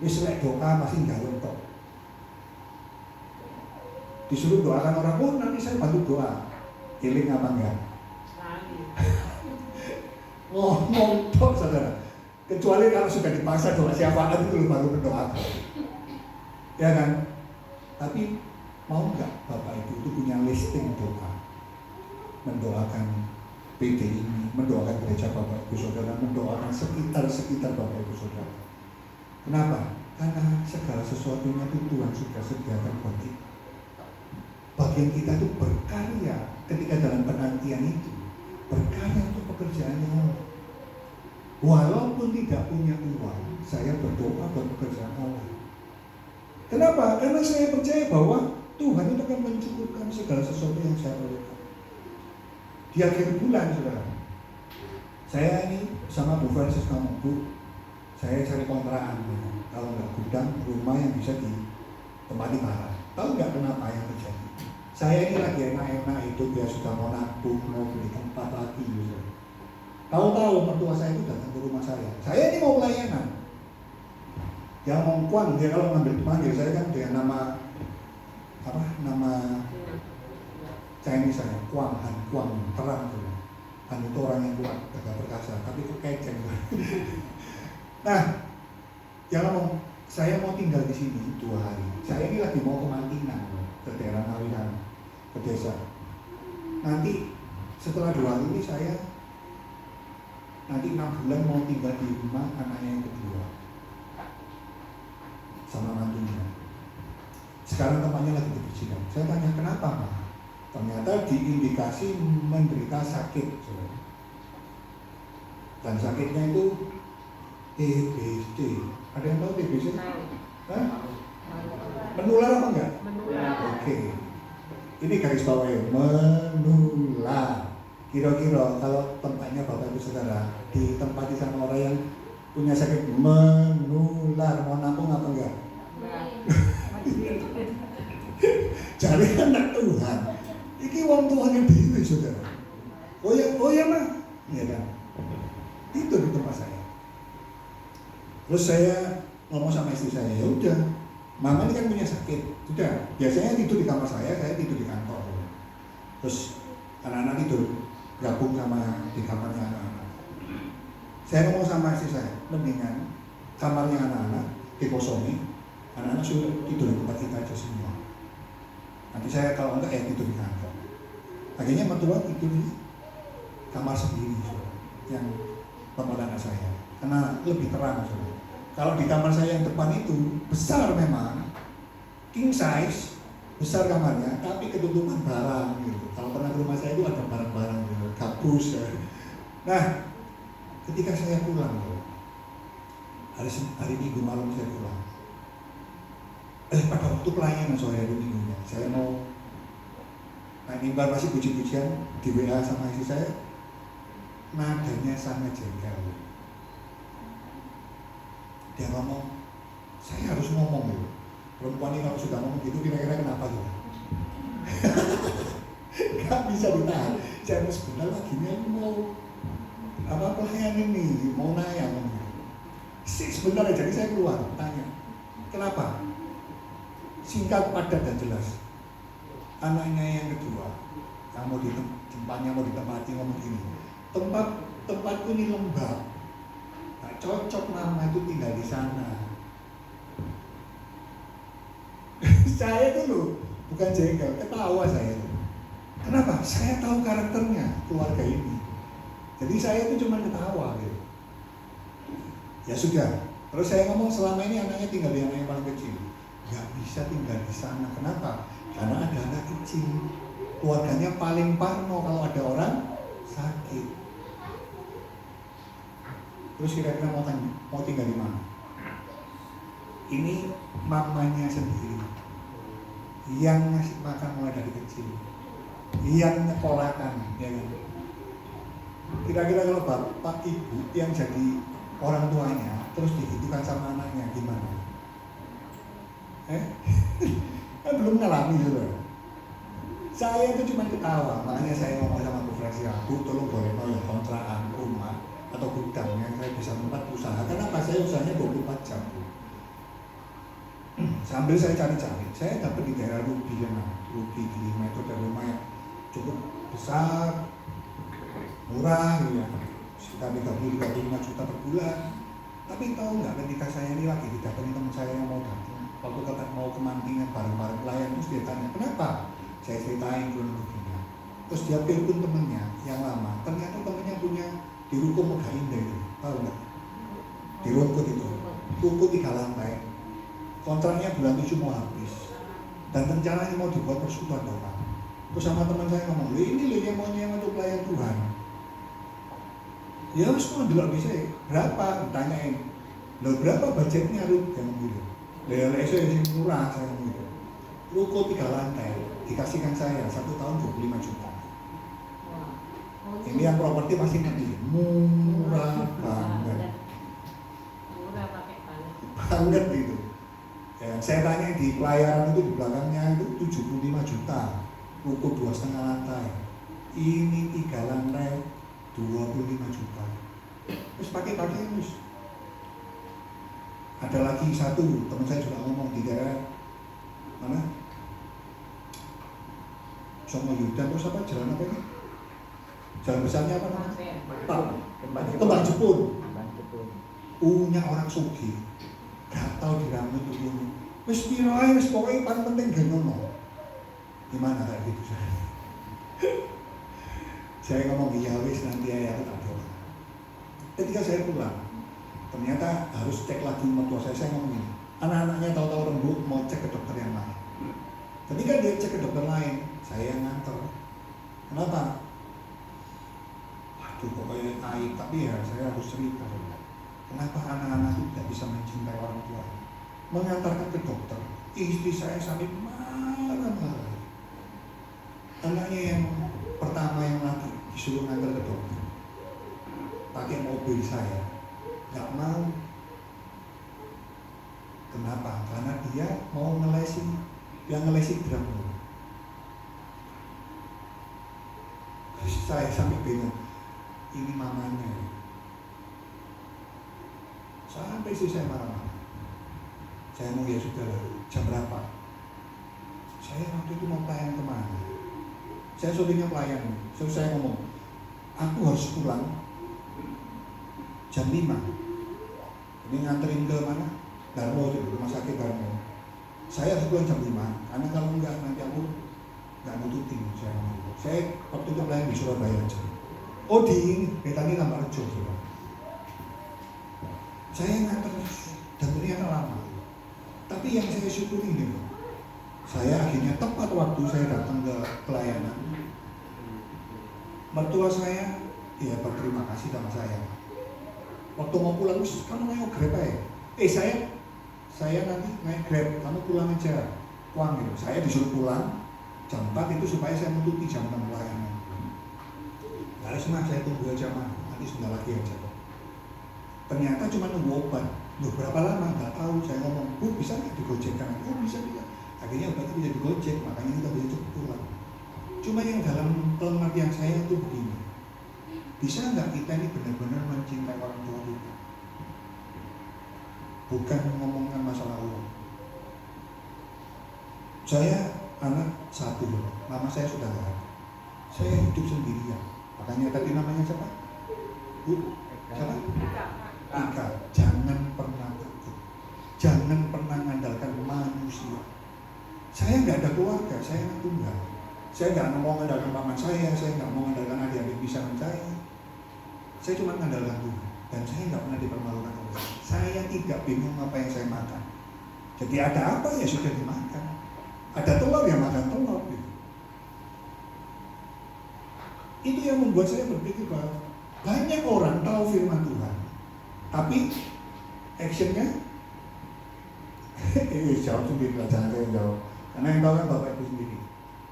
Wis lek doa masih nggak lentok. Disuruh doakan orang, oh nanti saya bantu doa. Healing apa enggak? Ngomong tok, saudara. Kecuali kalau sudah dipaksa doa siapaan itu baru berdoa. Ya kan? Tapi mau enggak Bapak Ibu itu punya listing doa? Mendoakan PD ini, mendoakan gereja Bapak Ibu Saudara, mendoakan sekitar Bapak Ibu Saudara. Kenapa? Karena segala sesuatunya itu Tuhan sudah sediakan buat kita. Bagian kita itu berkarya ketika dalam penantian itu, berkarya untuk pekerjaannya Allah. Walaupun tidak punya uang, saya berdoa buat pekerjaan Allah. Kenapa? Karena saya percaya bahwa Tuhan itu akan mencukupkan segala sesuatu yang saya perlukan. Di akhir bulan, saudara, saya ini sama Bu Francis ngomong, Bu, saya cari kontrakan, kalau nggak gudang, rumah yang bisa ditempati barang. Tahu nggak kenapa yang terjadi? Saya ini lagi enak-enak hidup, ya sudah mau nabung, mau beli tempat lagi gitu. Tahu-tahu mertua saya itu datang ke rumah saya. Saya ini mau pelayanan. Yang ngomong, dia kalau manggil saya kan dengan nama apa? Nama Chinese saya, Kuang, terang tuh. Han itu orang yang kuat, gagah perkasa, tapi kok keceng. Nah, dia ngomong, saya mau tinggal di sini 2 hari. Saya ini lagi mau ke Mantingan, ke daerah Ngawihan, ke desa. Nanti setelah 2 hari ini saya nanti 6 bulan mau tinggal di rumah anaknya yang kedua sama mantunya. Sekarang tempatnya lagi dibersihkan. Saya tanya kenapa, Pak? Ternyata diindikasi menderita sakit, saudara. Dan sakitnya itu TBC. Ada yang tahu TBC? Hah? Menular apa enggak? Menular. Oke. Ini garis bawahnya, menular. Kira-kira kalau tempatnya Bapak Ibu Saudara ditempati sama orang yang punya sakit menular, mau nampung apa enggak? Jadi anak Tuhan. Iki wong tuane dhewe saudara. Oh ya mah, iya kan. Tidur di tempat saya. Terus saya ngomong sama istri saya, ya udah, mama ini kan punya sakit, sudah. Biasanya tidur di kamar saya tidur di kantor. Terus anak-anak tidur gabung sama di kamarnya anak-anak. Saya ngomong sama istri saya, mendingan kamarnya anak-anak dikosongi, anak-anak suruh tidur di tempat kita aja semua. Nanti saya kalau enggak ya tidur di kantor. Akhirnya mertua tidur di kamar sendiri, yang tempat anak saya, karena lebih terang. Kalau di kamar saya yang depan itu besar memang, king size, besar kamarnya, tapi ketutupan barang gitu. Kalau pernah ke rumah saya itu ada barang-barang gitu, gabus. Ya. Nah, ketika saya pulang, hari Minggu malam saya pulang. Pada waktu pelayanan sore hari Minggunya, saya mau naik mimbar masih puji-pujian di WA sama istri saya, nadanya sangat jengkel. Dia ngomong, saya harus ngomong gitu. Perempuan ini kalau sudah ngomong gitu kira-kira kenapa gitu? Gak bisa ditahan. Saya sebentar lagi nih mau apa pelayanan ini, mau nanya ngomong. Sebentar aja, jadi saya keluar tanya, kenapa? Singkat, padat dan jelas. Anaknya yang kedua, kamu di tempatnya mau ditempati ngomong gini, tempatku ini lembab, gak cocok mama itu tinggal di sana. Saya dulu bukan jengkel, ketawa saya itu. Kenapa? Saya tahu karakternya keluarga ini. Jadi saya itu cuma ketawa gitu. Ya sudah. Terus saya ngomong selama ini anaknya tinggal di anak yang paling kecil. Gak bisa tinggal di sana. Kenapa? Karena ada anak kecil. Keluarganya paling parno kalau ada orang sakit. Terus kira-kira mau tinggal di mana? Ini mamanya sendiri yang ngasih makan mulai dari kecil, yang nyekolahkan, ya kan? Kira-kira kalau bapak ibu yang jadi orang tuanya terus digitukan sama anaknya gimana? Kan belum ngalami juga. Saya itu cuma ketawa, makanya saya ngomong sama Bu Fresia, Bu tolong boleh mau ya kontrakan rumah atau gudang yang saya bisa tempat usaha. Kenapa? Saya usahanya 24 jam. Sambil saya cari-cari, saya dapat di daerah Rubi ya, Rubi di Metro dari rumah yang cukup besar, murah gitu ya, sekitar 30-35 juta per bulan. Tapi tahu nggak, ketika saya ini lagi didatangi teman saya yang mau datang, waktu kata mau kemantingan bareng-bareng pelayan, terus dia tanya kenapa? Saya ceritain kronologinya. Terus dia telepon temennya yang lama, ternyata temennya punya di Ruko Megah Indah itu, tahu nggak? Di Rumput itu, Rumput 3 lantai. Kontraknya bulan 7 mau habis dan rencananya mau dibuat persekutuan doa. Terus sama teman saya ngomong, ini loh yang mau nyewa untuk pelayan Tuhan. Ya harus mau dulu bisa berapa? Ditanyain, loh berapa budgetnya Rup? Yang gitu. Lah itu yang murah saya ngomong gitu. Ruko 3 lantai dikasihkan saya 1 tahun 25 juta. Ini yang properti pasti nanti murah banget. Murah pakai Banget gitu. Ya, saya tanya di pelayaran itu di belakangnya itu 75 juta, ruko 2,5 lantai. Ini 3 lantai 25 juta. Terus pakai terus. Ada lagi satu teman saya juga ngomong di daerah mana? Songo Yudan terus apa jalan apa ini? Jalan besarnya apa namanya? Tembak Jepun. Punya orang sugih. Gak tau dirambut begini. Wis piro ae wis pokoke paling penting genono. Gimana kayak gitu saya? Saya ngomong iya wis nanti ya aku tak doa. Ketika saya pulang, ternyata harus cek lagi mertua saya ngomong gini. Anak-anaknya tahu-tahu rembuk mau cek ke dokter yang lain. Ketika dia cek ke dokter lain, saya yang nganter. Kenapa? Waduh pokoknya aib, tapi ya saya harus cerita. Kenapa anak-anak itu tidak bisa mencintai orang tua? Mengantarkan ke dokter, istri saya sampai marah-marah. Anaknya yang pertama yang laki disuruh ngantar ke dokter, pakai mobil saya, nggak mau. Kenapa? Karena dia mau ngelesi, yang ngelesi drum. Saya sampai bingung, ini mamanya. Sampai istri saya marah-marah. Saya mau, ya sudah lah, jam berapa? Saya waktu itu mau pelayan kemana? Saya syutingnya pelayan. So, saya ngomong, aku harus pulang jam 5. Ini nganterin ke mana? Darmo, rumah sakit Darmo. Saya harus pulang jam 5, karena kalau enggak nanti aku enggak nututin. Saya waktu itu pelayan di Surabaya aja. Oh di Betani Lamparjo. Saya nganter dan ternyata lama. Tapi yang saya syukuri ini, saya akhirnya tepat waktu saya datang ke pelayanan. Mertua saya, ya berterima kasih sama saya. Waktu mau pulang, kamu naik Grab aja. Saya nanti naik Grab, kamu pulang aja. Uang gitu. Saya disuruh pulang jam 4 itu supaya saya menutupi jam 6 pelayanan. Lalu semua saya tunggu aja mah, nanti sebentar lagi aja. Ternyata cuma nunggu obat. Loh, berapa lama? Nggak tahu. Saya ngomong, Bu, bisa nggak digojekkan? Oh, bisa. Akhirnya obatnya bisa digojek, makanya kita bisa cepat pulang. Cuma yang dalam pengertian saya itu begini. Bisa nggak kita ini benar-benar mencintai orang tua kita? Bukan ngomongkan masalah uang. Saya anak satu, mama saya sudah nggak ada. Saya hidup sendirian. Makanya tadi namanya siapa? Bu? Siapa? Ika. Jangan pernah takut. Jangan pernah mengandalkan manusia. Saya nggak ada keluarga, saya anak tunggal. Saya nggak mau mengandalkan paman saya nggak mau mengandalkan adik-adik bisa saya. Saya cuma mengandalkan Tuhan. Dan saya nggak pernah dipermalukan oleh saya. Saya tidak bingung apa yang saya makan. Jadi ada apa ya sudah dimakan. Ada telur ya makan telur. Gitu. Itu yang membuat saya berpikir bahwa banyak orang tahu firman Tuhan, tapi actionnya jauh sendiri lah, jangan saya jauh. Karena yang tahu kan Bapak Ibu sendiri.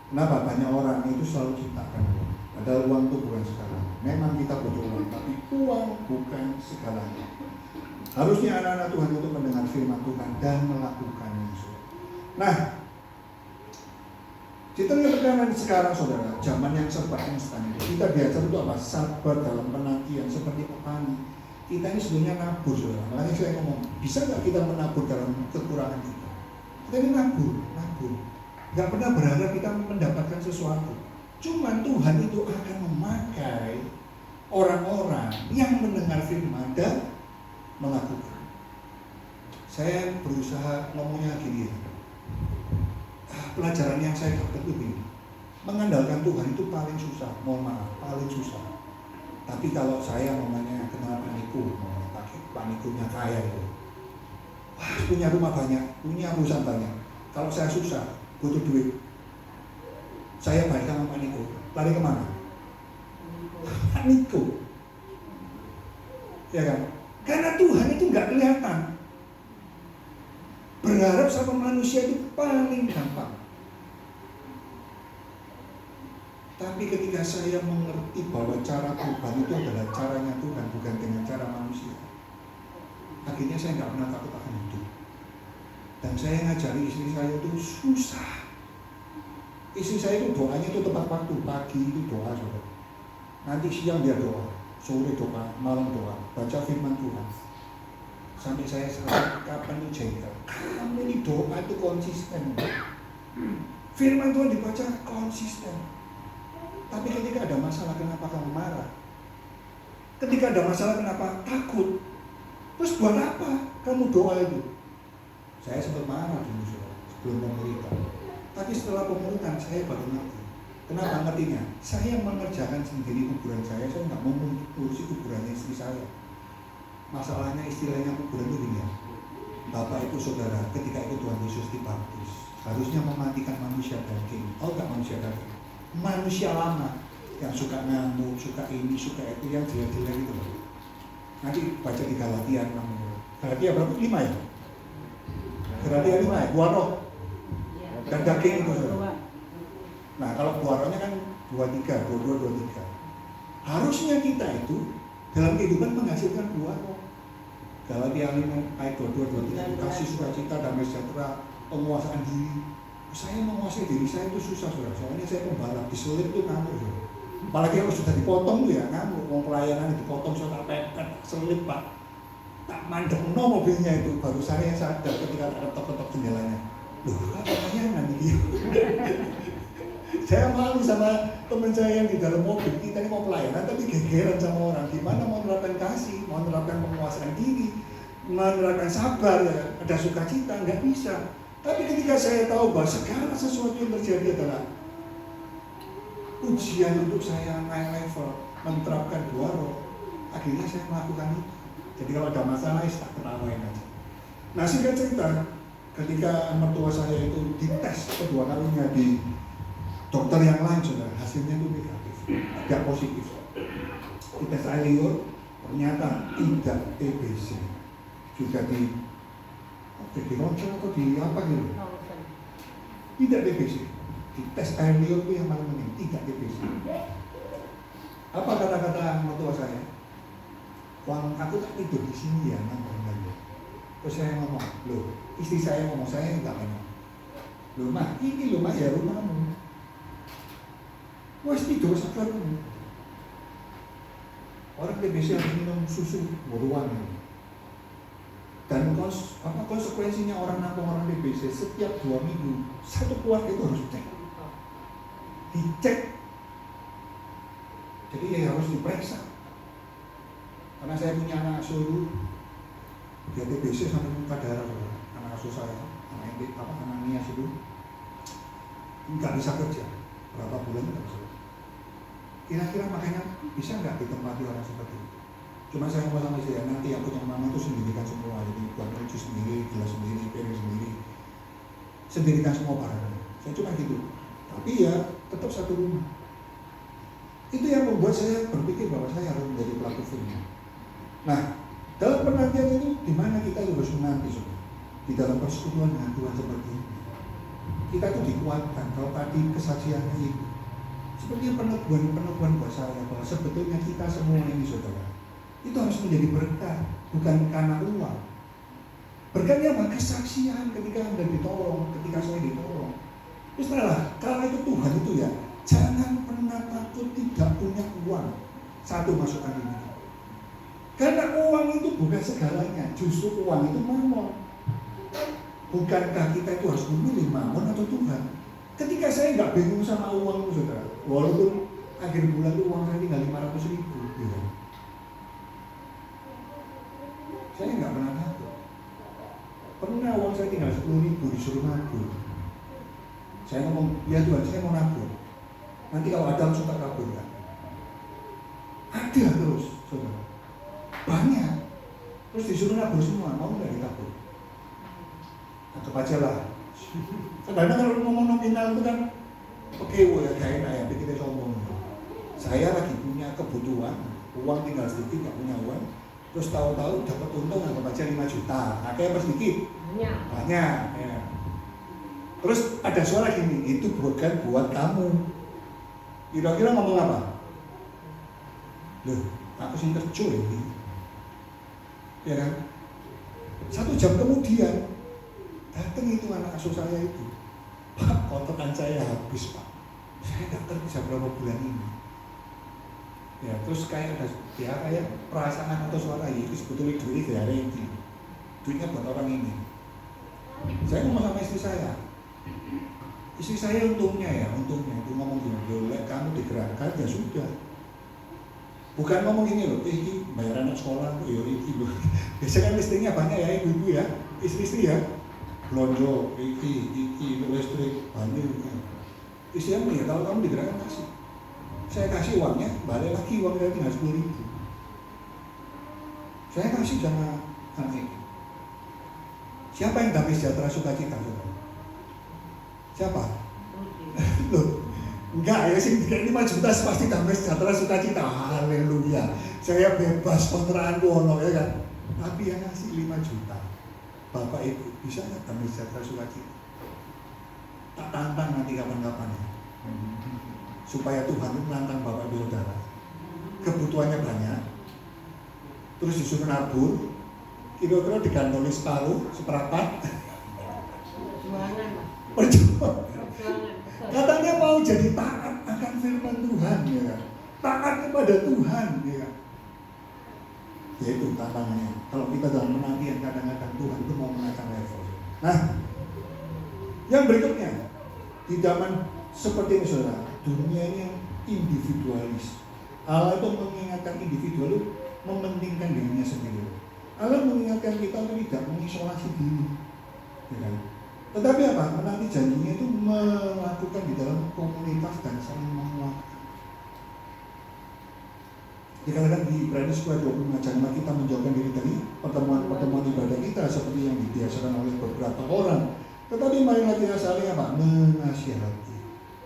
Kenapa banyak orang itu selalu ciptakan uang? Padahal uang itu bukan segalanya. Memang kita butuh uang, tapi uang bukan segalanya. Harusnya anak-anak Tuhan itu mendengar firman Tuhan dan melakukannya. Nah, di tengah tekanan sekarang, saudara, zaman yang serba instan itu, kita biasa itu apa? Sabar dalam penantian seperti petani. Kita ini sebenarnya nabur, saudara. Makanya saya ngomong, bisa nggak kita menabur dalam kekurangan kita? Kita ini nabur. Nggak pernah berharap kita mendapatkan sesuatu. Cuma Tuhan itu akan memakai orang-orang yang mendengar firman dan melakukan. Saya berusaha ngomongnya gini ya. Pelajaran yang saya dapat itu begini. Mengandalkan Tuhan itu paling susah, mohon maaf, paling susah. Tapi kalau saya ngomongnya kenal paniku, pakai panikunya kaya itu. Wah, punya rumah banyak, punya perusahaan banyak. Kalau saya susah, butuh duit, saya balik sama paniku, lari kemana? Paniku, ya kan? Karena Tuhan itu nggak kelihatan. Berharap sama manusia itu paling gampang. Tapi ketika saya mengerti bahwa cara Tuhan itu adalah caranya Tuhan, bukan dengan cara manusia, akhirnya saya nggak pernah takut akan hidup. Dan saya ngajari istri saya itu susah. Istri saya itu doanya itu tepat waktu, pagi itu doa, saudara. Nanti siang dia doa, sore doa, malam doa, baca firman Tuhan. Sampai saya salah, kapan itu jengkel? Kamu ini doa itu konsisten. Firman Tuhan dibaca konsisten. Tapi ketika ada masalah, kenapa kamu marah? Ketika ada masalah, kenapa takut? Terus buat apa kamu doa itu? Saya sempat marah dulu, sebelum pemuritan. Tapi setelah pemuritan, saya baru ngerti. Kenapa ngertinya? Saya mengerjakan sendiri kuburan saya nggak mau ngurusi kuburannya istri saya. Masalahnya istilahnya kuburan itu gini ya. Bapak itu saudara, ketika itu Tuhan Yesus dibaptis, harusnya mematikan manusia daging. Oh, nggak manusia daging. Manusia lama yang suka ngamuk, suka ini, suka itu, yang jelek-jelek itu. Nanti baca di Galatia 6. Galatia berapa? 5 ya? Galatia 5 ya? Buah roh dan daging itu. Nah, kalau buah rohnya kan 23, 22, 23. Harusnya kita itu dalam kehidupan menghasilkan buah roh. Galatia 5 ayat 22-23, kasih sukacita, damai sejahtera, penguasaan diri. Saya menguasai diri saya itu susah, saudara. Soalnya saya pembalap, diselip itu ngamuk, saudara. Apalagi kalau sudah dipotong tuh ya ngamuk. Mau pelayanan dipotong, saudara, pepet, selip pak. Tak mandek no mobilnya itu. Baru saya sadar ketika ketok-ketok jendelanya. Loh, apa pelayanan ini? Saya malu sama teman saya yang di dalam mobil. Kita ini mau pelayanan tapi gegeran sama orang. Gimana mau menerapkan kasih, mau menerapkan penguasaan diri, menerapkan sabar, ya, ada sukacita, nggak bisa. Tapi ketika saya tahu bahwa segala sesuatu yang terjadi adalah ujian untuk saya naik level, menerapkan dua roh, akhirnya saya melakukan itu. Jadi kalau ada masalah, saya tak ketawain aja. Nah, singkat cerita, ketika mertua saya itu dites kedua kalinya di dokter yang lain, saudara, hasilnya itu negatif, tidak positif. Dites Alior, ternyata tidak TBC, juga di ronsen atau di apa gitu, tidak TBC. Di tes Alior itu yang paling penting, tidak TBC. Apa kata-kata mertua saya? Wang, aku tak tidur di sini ya, nanggung. Terus saya ngomong, loh, istri saya ngomong, saya enggak enak. Loh, Mak, ini loh, Mak, ya rumahmu. Wes tidur sekarang. Orang TBC harus minum susu beruang. Dan konsekuensinya orang nampung orang TBC setiap 2 minggu satu keluarga itu harus dicek. Jadi ya harus diperiksa. Karena saya punya anak asuh, dia TBC sampai muka darah, anak asuh saya, anak Nias itu nggak bisa kerja berapa bulan nggak bisa. Kira-kira makanya bisa nggak ditempati orang seperti itu? Cuma saya ngomong sama istri, nanti yang punya mama itu sendirikan semua, jadi buat cuci sendiri, gelas sendiri, piring sendiri, sendirikan semua barang. Saya cuma gitu. Tapi ya tetap satu rumah. Itu yang membuat saya berpikir bahwa saya harus menjadi pelaku firman. Nah, dalam penantian itu di mana kita harus menanti, saudara? Di dalam persekutuan dengan Tuhan seperti ini. Kita itu dikuatkan. Kalau tadi kesaksiannya itu, seperti peneguhan buat saya bahwa sebetulnya kita semua ini, saudara, itu harus menjadi berkat, bukan karena uang. Berkatnya apa? Kesaksian ketika Anda ditolong, ketika saya ditolong. Terus kalau itu Tuhan itu ya, jangan pernah takut tidak punya uang. Satu masukan ini. Karena uang itu bukan segalanya, justru uang itu mamon. Bukankah kita itu harus memilih mamon atau Tuhan? Ketika saya nggak bingung sama uang, saudara, walaupun akhir bulan itu uang saya tinggal 500.000, gitu. Saya nggak pernah takut. Pernah uang saya tinggal 10.000 disuruh nabur. Saya ngomong, ya Tuhan, saya mau nabur. Nanti kalau ada langsung tak kabur kan? Ada terus, saudara. Banyak. Terus disuruh nabur semua, mau nggak ditabur? Anggap aja lah. Kadang-kadang kalau ngomong nominal itu kan, oke, ya gak enak ya, kita sombong. Saya lagi punya kebutuhan, uang tinggal sedikit, nggak punya uang. Terus tahu-tahu dapat untung anggap aja 5 juta. Nah, kayak apa sedikit? Banyak. Ya. Terus ada suara gini, itu bukan buat kamu. Kira-kira ngomong apa? Loh, aku sih kerja ini. Ya kan? 1 jam kemudian datang itu anak asuh saya itu. Pak, kontrakan saya habis, Pak. Saya nggak kerja berapa bulan ini. Ya, terus kayak ada kayak perasaan atau suara itu sebetulnya duit dari ini. Duitnya buat orang ini. Saya ngomong sama istri saya. Istri saya untungnya itu ngomong gini, boleh kamu digerakkan ya sudah. Bukan ngomong gini loh, ini bayar anak sekolah, ini loh. Biasanya kan istrinya banyak ya ibu-ibu ya, istri-istri ya. Belonjo, iki, listrik, banyak. Istrinya nih, kalau kamu digerakkan kasih. Saya kasih uangnya, balik lagi uangnya tinggal 10.000. Saya kasih sama anak ini. Siapa yang damai sejahtera sukacita? Siapa? Loh, enggak ya sih, 5 juta pasti damai sejahtera sukacita. Haleluya. Saya bebas kontrakanku ono ya kan. Tapi yang ngasih 5 juta. Bapak Ibu, bisa nggak damai sejahtera sukacita? Tak tantang nanti kapan-kapan ya. Supaya Tuhan itu menantang Bapak Ibu Saudara. Kebutuhannya banyak. Terus disuruh nabur. kira-kira digantoli separuh, seperapat. Perjuangan, Pak. Perjuangan. Perjuangan, betul. Katanya mau jadi taat akan firman Tuhan, ya kan? Taat kepada Tuhan, ya kan? Ya itu tantangannya. Kalau kita dalam penantian kadang-kadang Tuhan itu mau menaikkan level. Nah, yang berikutnya, di zaman seperti ini saudara, dunia ini yang individualis. Allah itu mengingatkan individu, itu mementingkan dirinya sendiri. Allah mengingatkan kita untuk tidak mengisolasi diri, ya kan? Tetapi apa? Menanti janjinya itu melakukan di dalam komunitas dan saling menguatkan. Dikatakan di Ibrani 10:25, janganlah kita menjauhkan diri dari pertemuan-pertemuan ibadah kita seperti yang dibiasakan oleh beberapa orang. Tetapi marilah kita saling apa? Menasihati.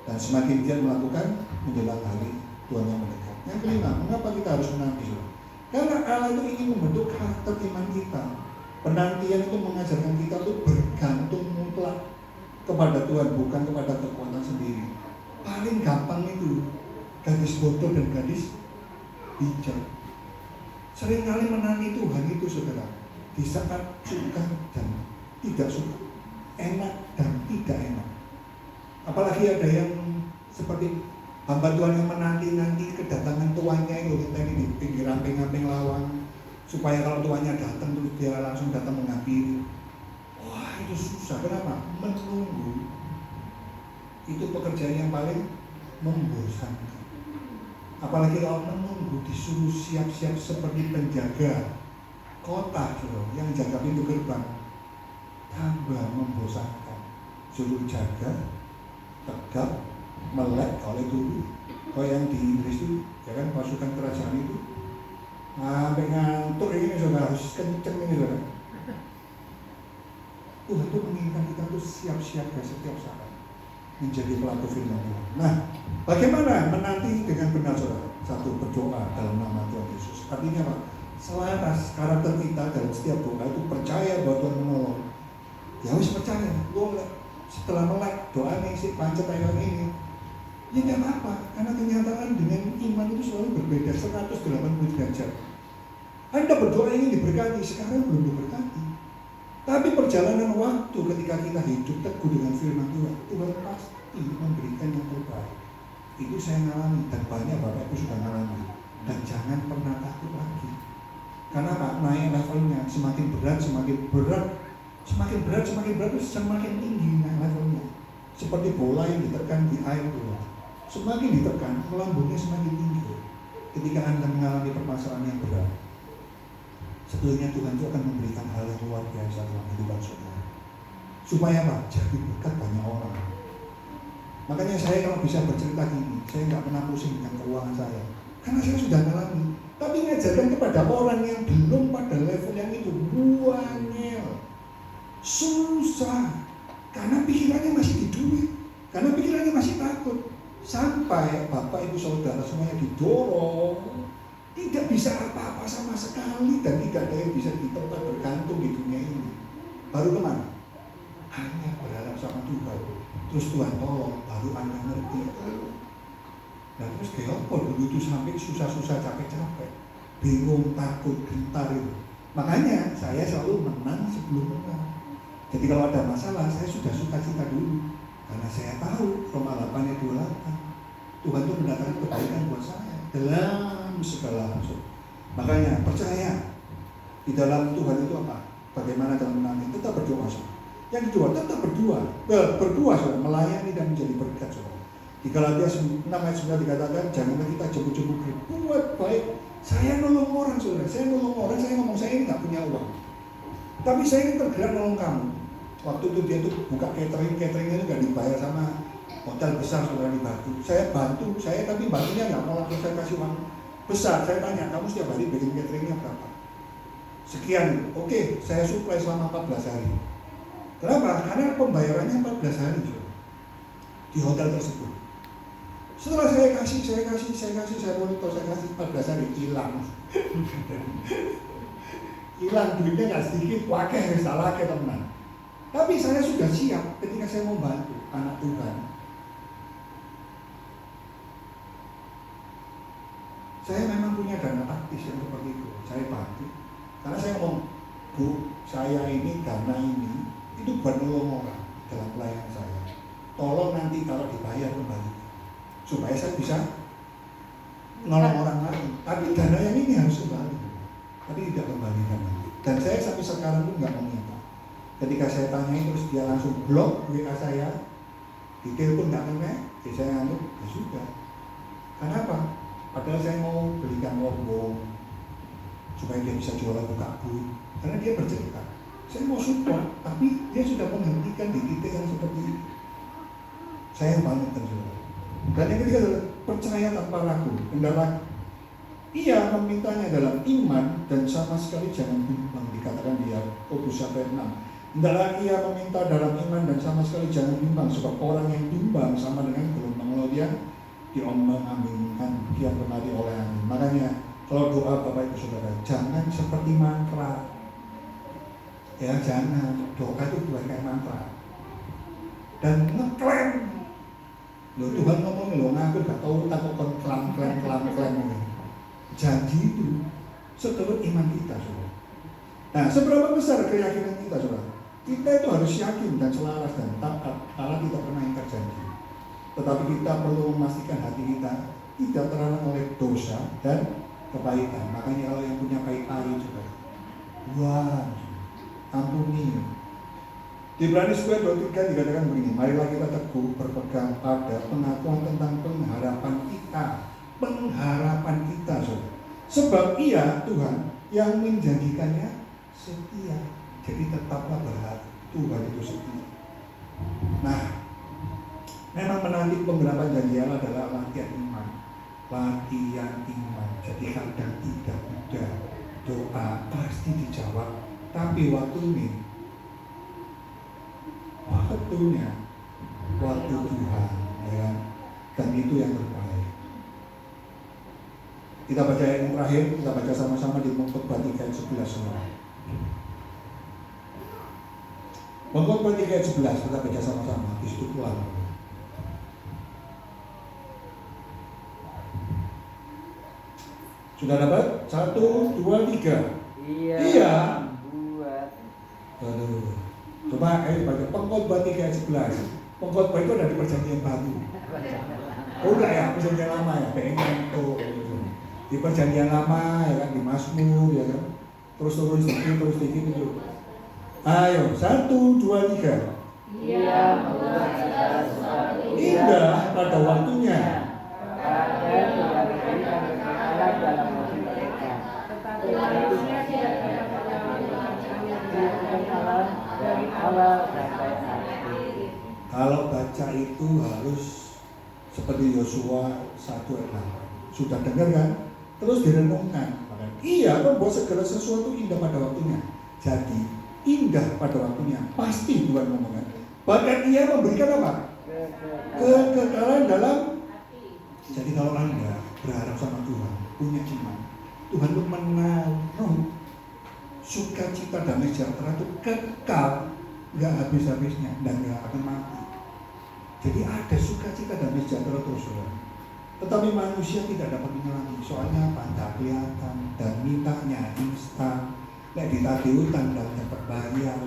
Dan semakin dia melakukan menjelang hari Tuhan yang mendekat. Yang kelima, mengapa kita harus menanti? Karena Allah itu ingin membentuk karakter iman kita. Penantian itu mengajarkan kita untuk bergantung mutlak kepada Tuhan, bukan kepada kekuatan sendiri. Paling gampang itu gadis bodoh dan gadis bijak. Seringkali menanti Tuhan itu saudara, di saat suka dan tidak suka, enak dan tidak enak. Apalagi ada yang seperti hamba Tuhan yang menanti-nanti kedatangan tuannya itu, kita ini di pinggir amping-amping lawang, supaya kalau tuannya datang terus dia langsung datang menghampiri. Wah, itu susah. Kenapa? Menunggu itu pekerjaan yang paling membosankan. Apalagi kalau menunggu disuruh siap-siap seperti penjaga kota yang jaga pintu gerbang, tambah membosankan. Suruh jaga, tegap, melek oleh tubuh. Kalau yang di Inggris itu, ya kan pasukan kerajaan itu, sampai ngantuk ini sudah harus kenceng ini sudah. Tuhan itu menginginkan kita untuk siap-siaga setiap saat menjadi pelaku firman Tuhan. Nah, bagaimana menanti dengan benar saudara? Satu, berdoa dalam nama Tuhan Yesus. Artinya apa? Selaras karakter kita dalam setiap doa itu percaya bahwa Tuhan menolong. Ya harus percaya. Setelah melek doa nih si pancet ayat ini, ya nggak apa-apa, karena kenyataan dengan iman itu selalu berbeda 180 derajat. Anda berdoa ingin diberkati, sekarang belum diberkati. Tapi perjalanan waktu ketika kita hidup teguh dengan firman Tuhan, Tuhan pasti memberikan yang terbaik. Itu saya ngalami dan banyak Bapak Ibu sudah ngalami. Dan jangan pernah takut lagi. Karena Pak, naik levelnya semakin berat, semakin berat, semakin berat, semakin berat, semakin tinggi naik levelnya. Seperti bola yang ditekan di air Tuhan. Semakin ditekan, melambungnya semakin tinggi. Ketika Anda mengalami permasalahan yang berat, sebetulnya Tuhan itu akan memberikan hal yang luar biasa dalam kehidupan saudara. Supaya apa? Jadi berkat banyak orang. Makanya saya kalau bisa bercerita gini, saya nggak pernah pusing dengan keuangan saya, karena saya sudah mengalami. Tapi ngajarkan kepada orang yang belum pada level yang itu, buangel, susah, karena pikirannya masih di duit, karena pikirannya masih takut. Sampai Bapak Ibu Saudara semuanya didorong, tidak bisa apa-apa sama sekali dan tidak ada yang bisa tempat bergantung di dunia ini. Baru kemana? Hanya berharap sama Tuhan. Terus Tuhan tolong, baru Anda ngerti. Nah terus kayak apa dulu itu sampai susah-susah, capek-capek, bingung, takut, gentar itu. Makanya saya selalu menang sebelum menang. Jadi kalau ada masalah, saya sudah sukacita dulu. Karena saya tahu Roma 8 ayat 28 Tuhan itu mendatangkan kebaikan buat saya dalam segala hal. Makanya percaya di dalam Tuhan itu apa? Bagaimana dalam menanti? Tetap berdoa. Yang kedua, tetap berdoa saudara, melayani dan menjadi berkat saudara. Di Galatia 6 ayat 9 dikatakan, janganlah kita jebuk-jebuk berbuat baik. Saya nolong orang saudara, saya nolong orang, saya ngomong saya ini nggak punya uang, tapi saya ini tergerak nolong kamu. Waktu itu dia tuh buka cateringnya itu nggak dibayar sama hotel besar saudara di Batu. Saya bantu, tapi bantunya nggak mau langsung saya kasih uang besar. Saya tanya, kamu setiap hari bikin cateringnya berapa? Sekian, oke, saya supply selama 14 hari. Kenapa? Karena pembayarannya 14 hari saudara, di hotel tersebut. Setelah saya monitor, saya kasih 14 hari, hilang. Hilang, duitnya nggak sedikit, wakil salah ke teman. Tapi saya sudah siap ketika saya mau bantu anak Tuhan. Saya memang punya dana taktis yang seperti itu. Saya bantu. Karena saya ngomong, Bu, saya ini dana ini itu buat nolong orang dalam pelayanan saya. Tolong nanti kalau dibayar kembali supaya saya bisa nolong orang lain. Tapi dana yang ini harus kembali, tapi tidak kembalikan nanti. Dan saya sampai sekarang pun nggak meminta. Ketika saya tanyai terus dia langsung blok WA saya, detail pun nggak kena, jadi saya ngangguk ya sudah. Kenapa? Padahal saya mau belikan lombong supaya dia bisa jualan buka booth. Karena dia bercerita, saya mau support, tapi dia sudah menghentikan di titik yang seperti ini. Saya banget terjual. Dan yang ketiga adalah percaya tanpa ragu, kendala. Ia memintanya dalam iman dan sama sekali jangan bimbang, dikatakan di Yakobus 1:6. Hendaklah ia meminta dalam iman dan sama sekali jangan bimbang, sebab orang yang bimbang sama dengan gelombang laut yang diombang-ambingkan kian kemari oleh angin. Makanya kalau doa Bapak Ibu Saudara, jangan seperti mantra. Ya jangan, doa itu bukan kayak mantra. Dan ngeklaim. Loh Tuhan ngomong loh, ngaku gak tahu takut klaim. Janji itu seturut iman kita, saudara. Nah, seberapa besar keyakinan kita, saudara? Kita itu harus yakin dan selaras dan taat Allah tidak pernah ingkar janji. Tetapi kita perlu memastikan hati kita tidak terhalang oleh dosa dan kepahitan. Makanya kalau yang punya pahit-pahit, saudara, wah, ampuni. Di Ibrani 10:23 dikatakan begini, marilah kita teguh berpegang pada pengakuan tentang pengharapan kita. Pengharapan kita, saudara. Sebab ia, Tuhan, yang menjanjikannya setia. Jadi tetaplah berharap Tuhan itu setia. Nah, memang menanti penggerapan janji Allah adalah latihan iman. Latihan iman. Jadi kadang tidak mudah. Doa pasti dijawab. Tapi waktunya waktu Tuhan, ya. Dan itu yang terbaik. Kita baca yang terakhir, kita baca sama-sama di Pengkhotbah 3 ayat 11 semua. Pengkhotbah 3 ayat 11 kita baca sama-sama, di situ pulang. Sudah dapat? 1, 2, 3. Iya. Buat. Aduh. Coba baca Pengkhotbah 3 ayat 11. Pengkhotbah itu ada di Perjanjian Baru. Oh enggak ya, Perjanjian Lama ya, pengen tuh. Di Perjanjian Lama ya kan, di Mazmur ya kan. Terus turun sedikit itu. Ayo, 1, 2, 3. Ia membuat segala sesuatu Indah pada waktunya. dan memberikan kekekalan dalam waktu mereka. Tetapi manusia tidak dapat melawan pekerjaannya Dari awal sampai akhir. Kalau baca itu harus seperti Yosua 1 ayat 8. Sudah dengar kan? Terus direnungkan. Iya, membuat segala sesuatu indah pada waktunya. Jadi indah pada waktunya. Pasti Tuhan ngomongkan. Bahkan ia memberikan apa? Kekekalan dalam. Jadi kalau Anda berharap sama Tuhan, punya iman, Tuhan itu menaruh sukacita damai sejahtera itu kekal, nggak habis-habisnya dan nggak akan mati. Jadi ada sukacita damai sejahtera terus, saudara. Tetapi manusia tidak dapat mengalami. Soalnya apa? Tidak kelihatan dan mintanya instan. Nek ditagih utang dan dapat bayar.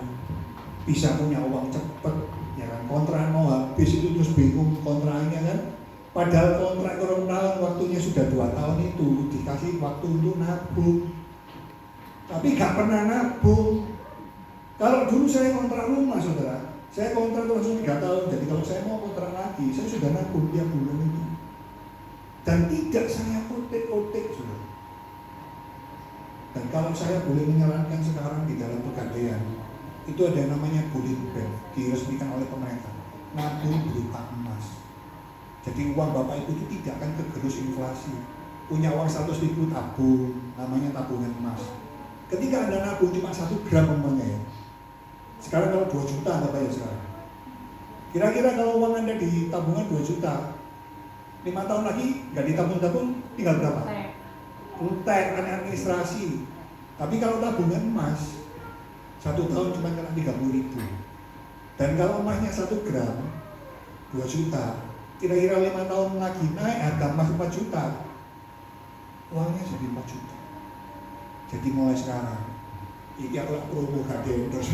Bisa punya uang cepet, ya kan? Kontrak mau habis itu terus bingung kontraknya kan? Padahal kontrak kurang tahun, waktunya sudah 2 tahun itu dikasih waktu untuk nabung. Tapi gak pernah nabung. Kalau dulu saya kontrak rumah, saudara, saya kontrak langsung 3 tahun. Jadi kalau saya mau kontrak lagi, saya sudah nabung tiap bulan itu. Dan tidak saya otek-otek, saudara. Dan kalau saya boleh menyarankan sekarang di dalam pegadaian, itu ada yang namanya bullion bank, diresmikan oleh pemerintah. Nabung berupa emas. Jadi uang Bapak Ibu itu tidak akan kegerus inflasi. Punya uang 100.000 tabung, namanya tabungan emas. Ketika Anda nabung cuma 1 gram umpamanya ya. Sekarang kalau 2 juta Anda bayar sekarang. Kira-kira kalau uang Anda di tabungan 2 juta, 5 tahun lagi nggak ditabung-tabung, tinggal berapa? Untek, administrasi. Tapi kalau tabungan emas, 1 tahun cuma kena 30.000. Dan kalau emasnya 1 gram, 2 juta. Kira-kira 5 tahun lagi naik harga emas 4 juta, uangnya jadi 4 juta. Jadi mulai sekarang Iki aku lah promo gak endorse.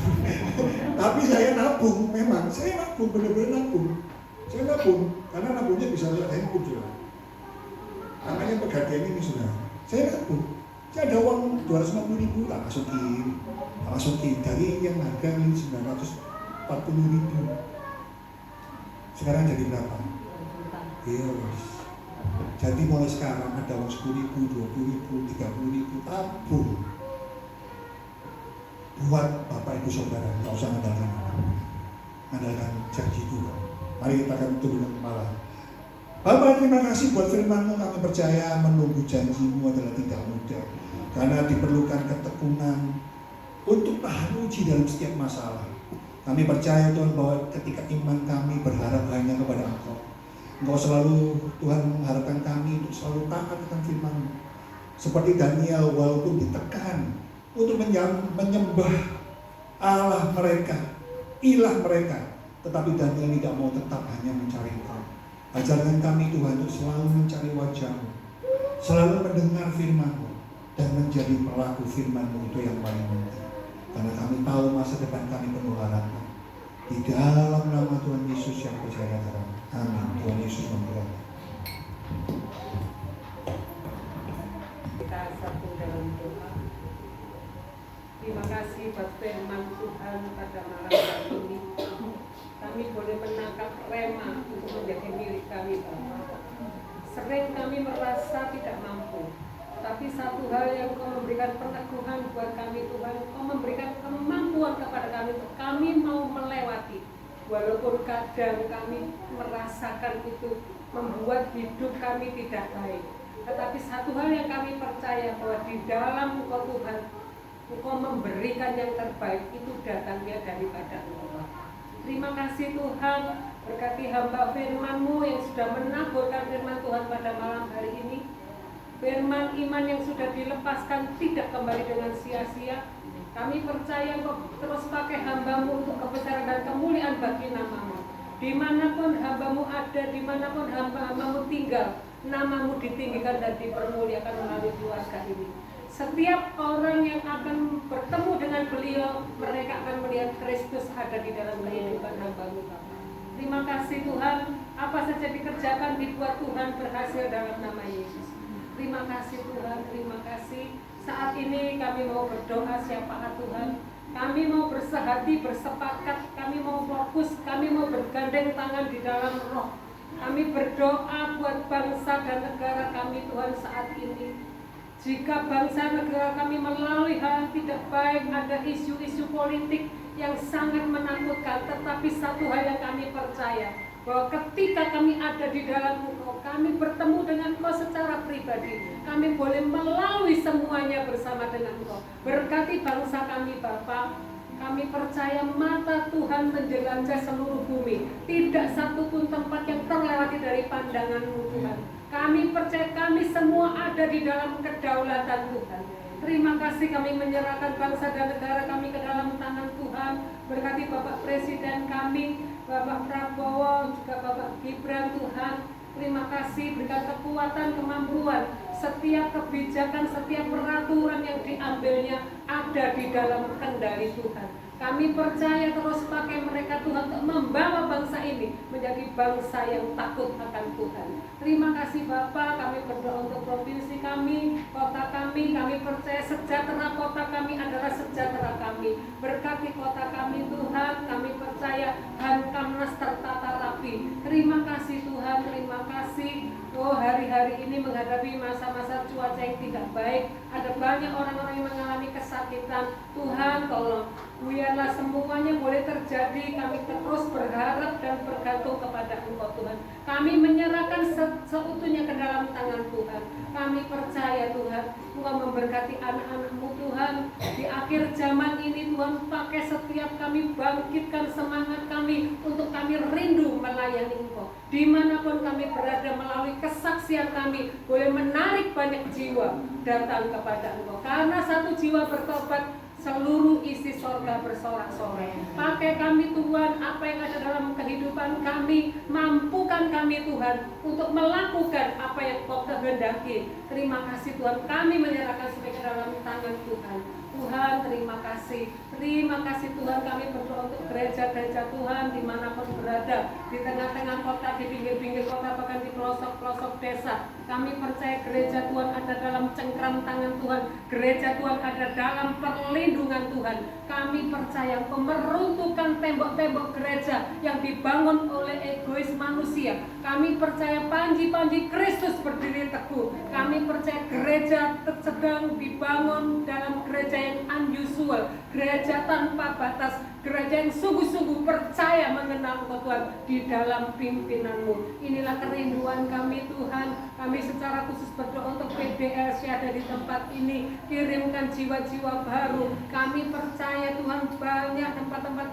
Tapi saya nabung, memang saya nabung, bener-bener nabung. Saya nabung, karena nabungnya bisa lihat handphone juga. Namanya Pegadaian ini sudah. Saya nabung. Saya ada uang 250.000 tak masukin dari yang harga ini 940.000. Sekarang jadi berapa? Iya, jadi mulai sekarang ada uang 10.000, 20.000, 30.000 tabung. Buat Bapak Ibu Saudara, nggak usah andalkan janji Tuhan. Mari kita akan tundukkan kepala. Bapak, terima kasih buat firman-Mu. Kami percaya menunggu janji-Mu adalah tidak mudah, karena diperlukan ketekunan untuk tahan uji dalam setiap masalah. Kami percaya Tuhan bahwa ketika iman kami berharap hanya kepada Engkau selalu Tuhan mengharapkan kami untuk selalu taat akan firman-Mu. Seperti Daniel, walaupun ditekan untuk menyembah Allah mereka, ilah mereka, tetapi Daniel tidak mau, tetap hanya mencari Engkau. Ajarkan kami Tuhan untuk selalu mencari wajah-Mu, selalu mendengar firman-Mu, dan menjadi pelaku firman-Mu itu yang paling penting. Karena kami tahu masa depan kami penuh harapan. Di dalam nama Tuhan Yesus yang percaya kami. Amin. Tuhan Yesus memberkati. Kita satu dalam doa. Terima kasih buat firman Tuhan pada malam hari ini. Kami boleh menangkap rema untuk menjadi milik kami, Bapak. Sering kami merasa tidak mampu, tapi satu hal yang Kau memberikan peneguhan buat kami, Tuhan, Kau memberikan kemampuan kepada kami untuk kami mau melewati. Walaupun kadang kami merasakan itu membuat hidup kami tidak baik, tetapi satu hal yang kami percaya bahwa di dalam Engkau Tuhan, Engkau memberikan yang terbaik, itu datangnya daripada Engkau. Terima kasih Tuhan, berkati hamba firman-Mu yang sudah menaburkan firman Tuhan pada malam hari ini. Firman iman yang sudah dilepaskan tidak kembali dengan sia-sia. Kami percaya Engkau terus pakai hamba-Mu untuk kebesaran dan kemuliaan bagi nama-Mu. Dimanapun hamba-Mu ada, dimanapun hamba-Mu tinggal, nama-Mu ditinggikan dan dipermuliakan melalui keluarga ini. Setiap orang yang akan bertemu dengan beliau, mereka akan melihat Kristus ada di dalam kehidupan hamba-Mu, Bapak. Terima kasih Tuhan, apa saja dikerjakan dibuat Tuhan berhasil dalam nama Yesus. Terima kasih Tuhan, terima kasih. Saat ini kami mau berdoa syafaat Tuhan. Kami mau bersehati, bersepakat, kami mau fokus, kami mau bergandeng tangan di dalam roh. Kami berdoa buat bangsa dan negara kami Tuhan saat ini. Jika bangsa negara kami melalui hal yang tidak baik, ada isu-isu politik yang sangat menakutkan, tetapi satu hal yang kami percaya, bahwa ketika kami ada di dalam Engkau, kami bertemu dengan Engkau secara pribadi, kami boleh melalui semuanya bersama dengan Engkau. Berkati bangsa kami Bapa. Kami percaya mata Tuhan menjelajah seluruh bumi, tidak satu pun tempat yang terlewati dari pandangan-Mu Tuhan. Kami percaya kami semua ada di dalam kedaulatan Tuhan. Terima kasih, kami menyerahkan bangsa dan negara kami ke dalam tangan Tuhan. Berkati Bapak Presiden kami, Bapak Prabowo, juga Bapak Gibran Tuhan. Terima kasih, berikan kekuatan, kemampuan. Setiap kebijakan, setiap peraturan yang diambilnya ada di dalam kendali Tuhan. Kami percaya terus pakai mereka Tuhan untuk membawa bangsa ini menjadi bangsa yang takut akan Tuhan. Terima kasih Bapa, kami berdoa untuk provinsi kami, kota kami percaya sejahtera kota kami adalah sejahtera kami. Berkati kota kami Tuhan, kami percaya Hankamnas tertata rapi. Terima kasih Tuhan, terima kasih. Oh, hari-hari ini menghadapi masa-masa cuaca yang tidak baik, ada banyak orang-orang yang mengalami kesakitan. Tuhan tolong, biarlah semuanya boleh terjadi. Kami terus berharap dan bergantung kepada Engkau Tuhan. Kami menyerahkan seutuhnya ke dalam tangan Tuhan. Kami percaya Tuhan, Engkau memberkati anak-anak-Mu Tuhan. Di akhir zaman ini Tuhan, pakai setiap kami, bangkitkan semangat kami untuk kami rindu melayani Engkau. Dimanapun kami berada, melalui kesaksian kami boleh menarik banyak jiwa datang kepada Engkau. Karena satu jiwa bertobat, seluruh isi sorga bersorak-sorai. Pakai kami Tuhan, apa yang ada dalam kehidupan kami, mampukan kami Tuhan untuk melakukan apa yang Kau kehendaki. Terima kasih Tuhan, kami menyerahkan sebagai dalam tangan Tuhan. Tuhan, terima kasih. Terima kasih Tuhan, kami berdoa untuk gereja-gereja Tuhan dimanapun berada, di tengah-tengah kota, di pinggir-pinggir kota, bahkan di pelosok-pelosok desa. Kami percaya gereja Tuhan ada dalam cengkram tangan Tuhan, gereja Tuhan ada dalam perlindungan Tuhan. Kami percaya meruntuhkan tembok-tembok gereja yang dibangun oleh egois manusia. Kami percaya panji-panji Kristus berdiri teguh. Kami percaya gereja sedang dibangun dalam gereja yang unusual, gereja tanpa batas, gereja yang sungguh-sungguh percaya mengenal Engkau Tuhan di dalam pimpinanmu. Inilah kerinduan kami Tuhan. Kami secara khusus berdoa untuk PDLC ada di tempat ini. Kirimkan jiwa-jiwa baru. Kami percaya Tuhan banyak tempat-tempat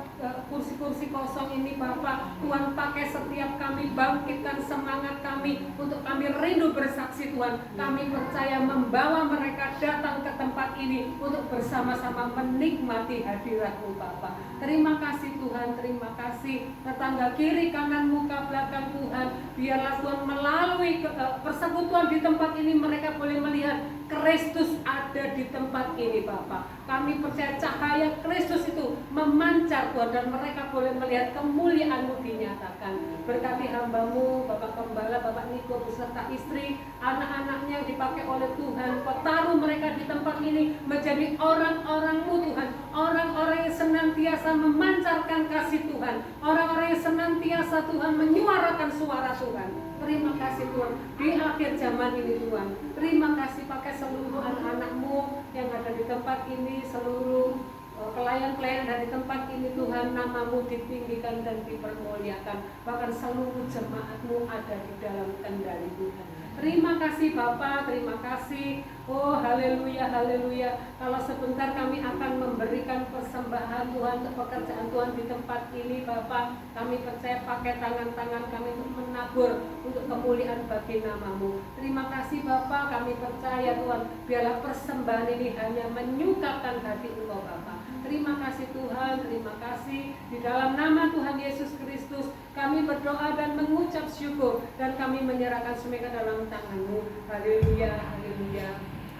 kursi-kursi kosong ini Bapak. Tuhan pakai setiap kami, bangkitkan semangat kami untuk kami rindu bersaksi Tuhan. Kami percaya membawa mereka datang ke tempat ini untuk bersama-sama menikmati hadirat-Mu Bapak. Terima kasih Tuhan, terima kasih. Tetangga kiri, kanan, muka, belakang Tuhan, biarlah Tuhan melalui persekutuan di tempat ini mereka boleh melihat Kristus ada di tempat ini Bapak. Kami percaya cahaya Kristus itu memancar Tuhan, dan mereka boleh melihat kemuliaan-Mu dinyatakan. Berkati hamba-Mu, Bapak Gembala, Bapak Niko beserta istri, anak-anaknya yang dipakai oleh Tuhan. Kau taruh mereka di tempat ini menjadi orang-orang-Mu Tuhan, orang-orang yang senantiasa memancarkan kasih Tuhan, orang-orang yang senantiasa Tuhan menyuarakan suara Tuhan. Terima kasih Tuhan di akhir zaman ini Tuhan. Terima kasih pakai seluruh anak-anak-Mu yang ada di tempat ini, seluruh pelayan-pelayan dari tempat ini Tuhan, nama-Mu ditinggikan dan dipermuliakan. Bahkan seluruh jemaat-Mu ada di dalam kendali Tuhan. Terima kasih Bapa, terima kasih. Oh haleluya, haleluya. Kalau sebentar kami akan memberikan persembahan Tuhan untuk pekerjaan Tuhan di tempat ini Bapa. Kami percaya pakai tangan-tangan kami untuk menabur untuk kemuliaan bagi nama-Mu. Terima kasih Bapa, kami percaya Tuhan, biarlah persembahan ini hanya menyukakan hati Engkau Bapa. Terima kasih Tuhan, terima kasih. Di dalam nama Tuhan Yesus Kristus kami berdoa dan mengucap syukur, dan kami menyerahkan semua ke dalam tangan-Mu. Haleluya, haleluya.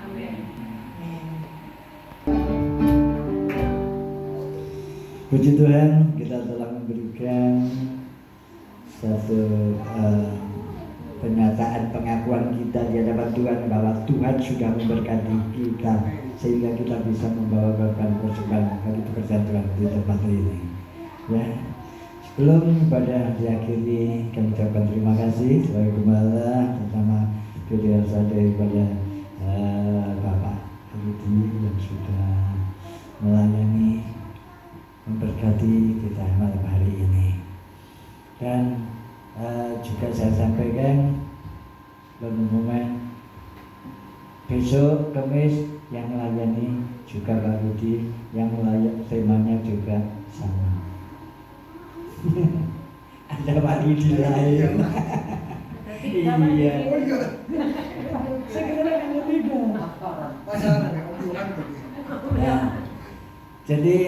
Amin. Puji Tuhan, kita telah memberikan satu pernyataan pengakuan kita di hadapan Tuhan bahwa Tuhan sudah memberkati kita sehingga kita bisa membawa persembahan bagi pekerjaan Tuhan di tempat ini. Ya, sebelum ibadah diakhiri, kami ucapkan terima kasih sebagai gembala bersama PDL daripada Bapak Rudi yang sudah melayani, memberkati kita malam hari ini. Dan juga saya sampaikan pengumuman besok Kamis yang melayani juga Pak Rudi, yang melayani temanya juga sama. Ada Pak Rudi lain. Iya. Segera yang ketiga. Ya. Jadi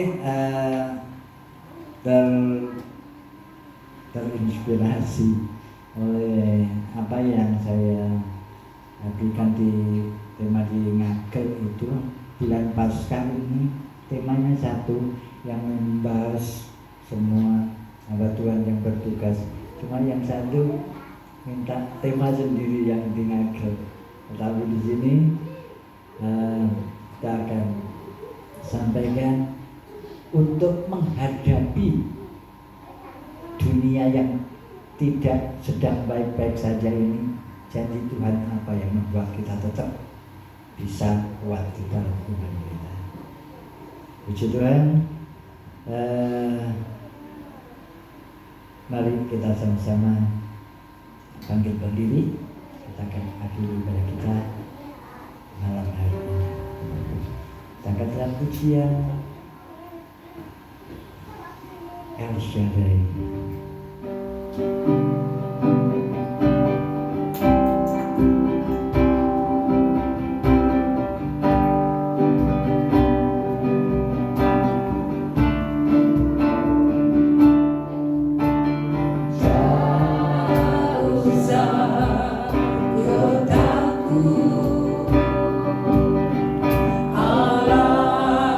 terinspirasi oleh apa yang saya berikan di tema di Ngagel itu, bulan Paskah ini temanya satu yang membahas semua hamba Tuhan yang bertugas. Cuma yang satu minta tema sendiri yang di Ngagel. Tetapi di sini kita akan sampaikan untuk menghadapi dunia yang tidak sedang baik-baik saja ini. Janji Tuhan apa yang membuat kita tetap bisa kuat di dalam iman kita. Puji Tuhan. Mari kita sama-sama bangkit berdiri. Kita akan akhiri ibadah kita malam hari ini. Kita angkat pujian El Shaddai. Jauh, jauh, kotaku, Allah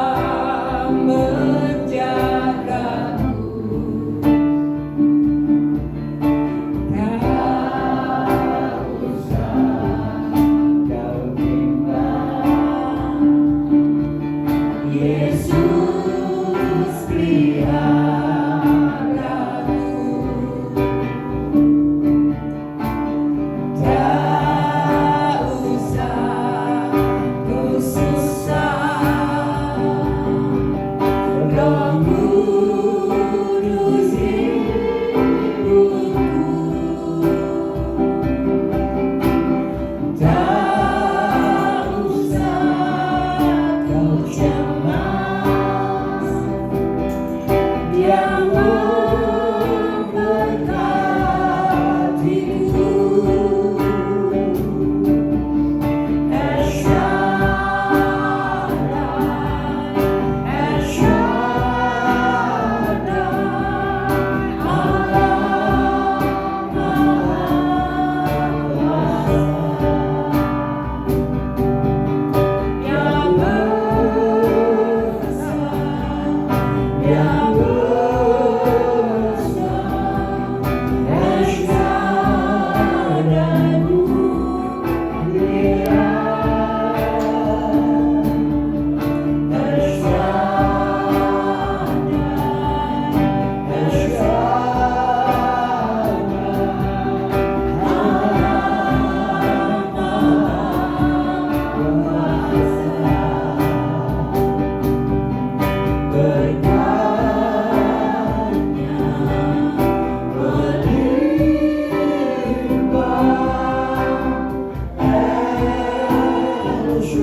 Di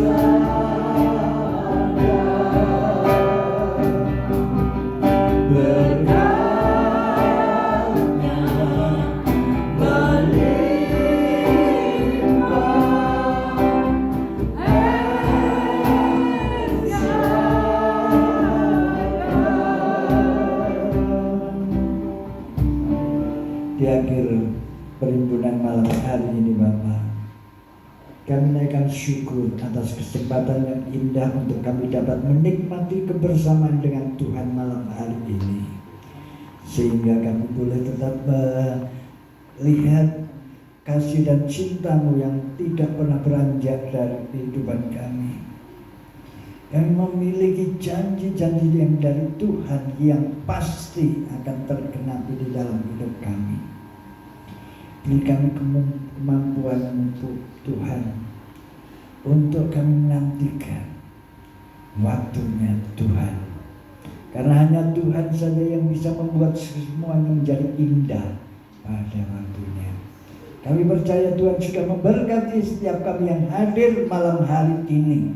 akhir perhimpunan malam hari ini Bapak, kami naikkan syukur atas kesempatan yang indah untuk kami dapat menikmati kebersamaan dengan Tuhan malam hari ini, sehingga kami boleh tetap melihat kasih dan cinta-Mu yang tidak pernah beranjak dari kehidupan kami. Kami memiliki janji-janji yang dari Tuhan yang pasti akan tergenapi di dalam hidup kami. Beri kami kemampuan Tuhan untuk kami menantikan waktunya Tuhan. Karena hanya Tuhan saja yang bisa membuat semuanya menjadi indah pada waktunya. Kami percaya Tuhan sudah memberkati setiap kami yang hadir malam hari ini.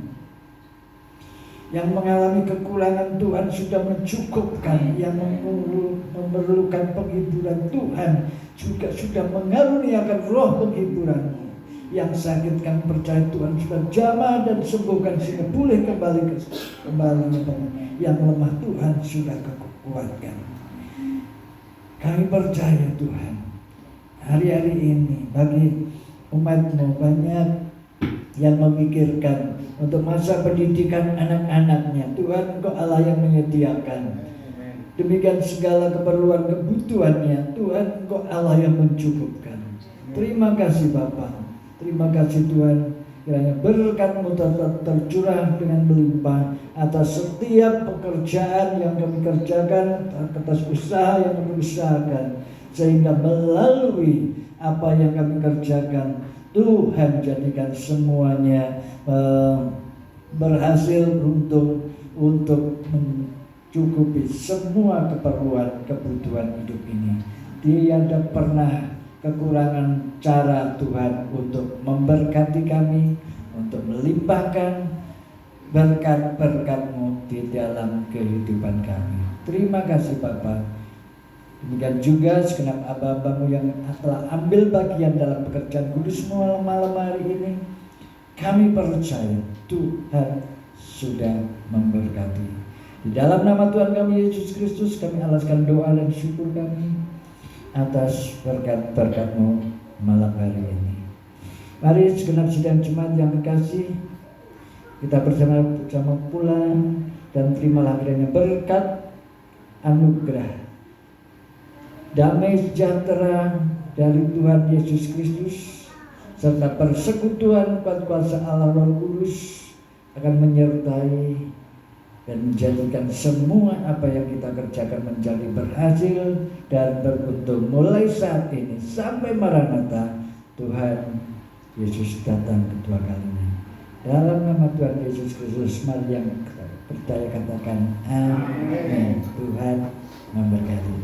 Yang mengalami kekurangan Tuhan sudah mencukupkan, yang memerlukan penghiburan Tuhan juga sudah mengaruniakan roh penghiburan-Mu. Yang sakit kami percaya Tuhan sudah jamah dan sembuhkan sehingga pulih kembali. Yang lemah Tuhan sudah kekuatkan. Kami percaya Tuhan, hari-hari ini bagi umat-Mu banyak yang memikirkan untuk masa pendidikan anak-anaknya. Tuhan, Engkau Allah yang menyediakan. Demikian segala keperluan kebutuhannya, Tuhan, Engkau Allah yang mencukupkan. Terima kasih Bapa. Terima kasih Tuhan. Kiranya berkat-Mu tetap tercurah dengan melimpah atas setiap pekerjaan yang kami kerjakan, atas usaha yang kami usahakan, sehingga melalui apa yang kami kerjakan, Tuhan jadikan semuanya berhasil untuk mencukupi semua keperluan kebutuhan hidup ini. Tiada pernah kekurangan cara Tuhan untuk memberkati kami, untuk melimpahkan berkat-berkat-Mu di dalam kehidupan kami. Terima kasih Bapa. Demikian juga segenap hamba-Hamba-Mu yang telah ambil bagian dalam pekerjaan kudus-Mu malam hari ini. Kami percaya Tuhan sudah memberkati. Di dalam nama Tuhan kami Yesus Kristus, kami alaskan doa dan syukur kami atas berkat-berkat-Mu malam hari ini. Mari segenap sidang jemaat yang kekasih, kita bersama-sama pulang dan terimalah kiranya berkat anugerah damai sejahtera dari Tuhan Yesus Kristus serta persekutuan kuasa Allah Roh Kudus akan menyertai dan menjadikan semua apa yang kita kerjakan menjadi berhasil dan beruntung mulai saat ini sampai Maranatha Tuhan Yesus datang kedua kalinya. Dalam nama Tuhan Yesus Kristus, mari yang percaya katakan amin. Tuhan memberkati.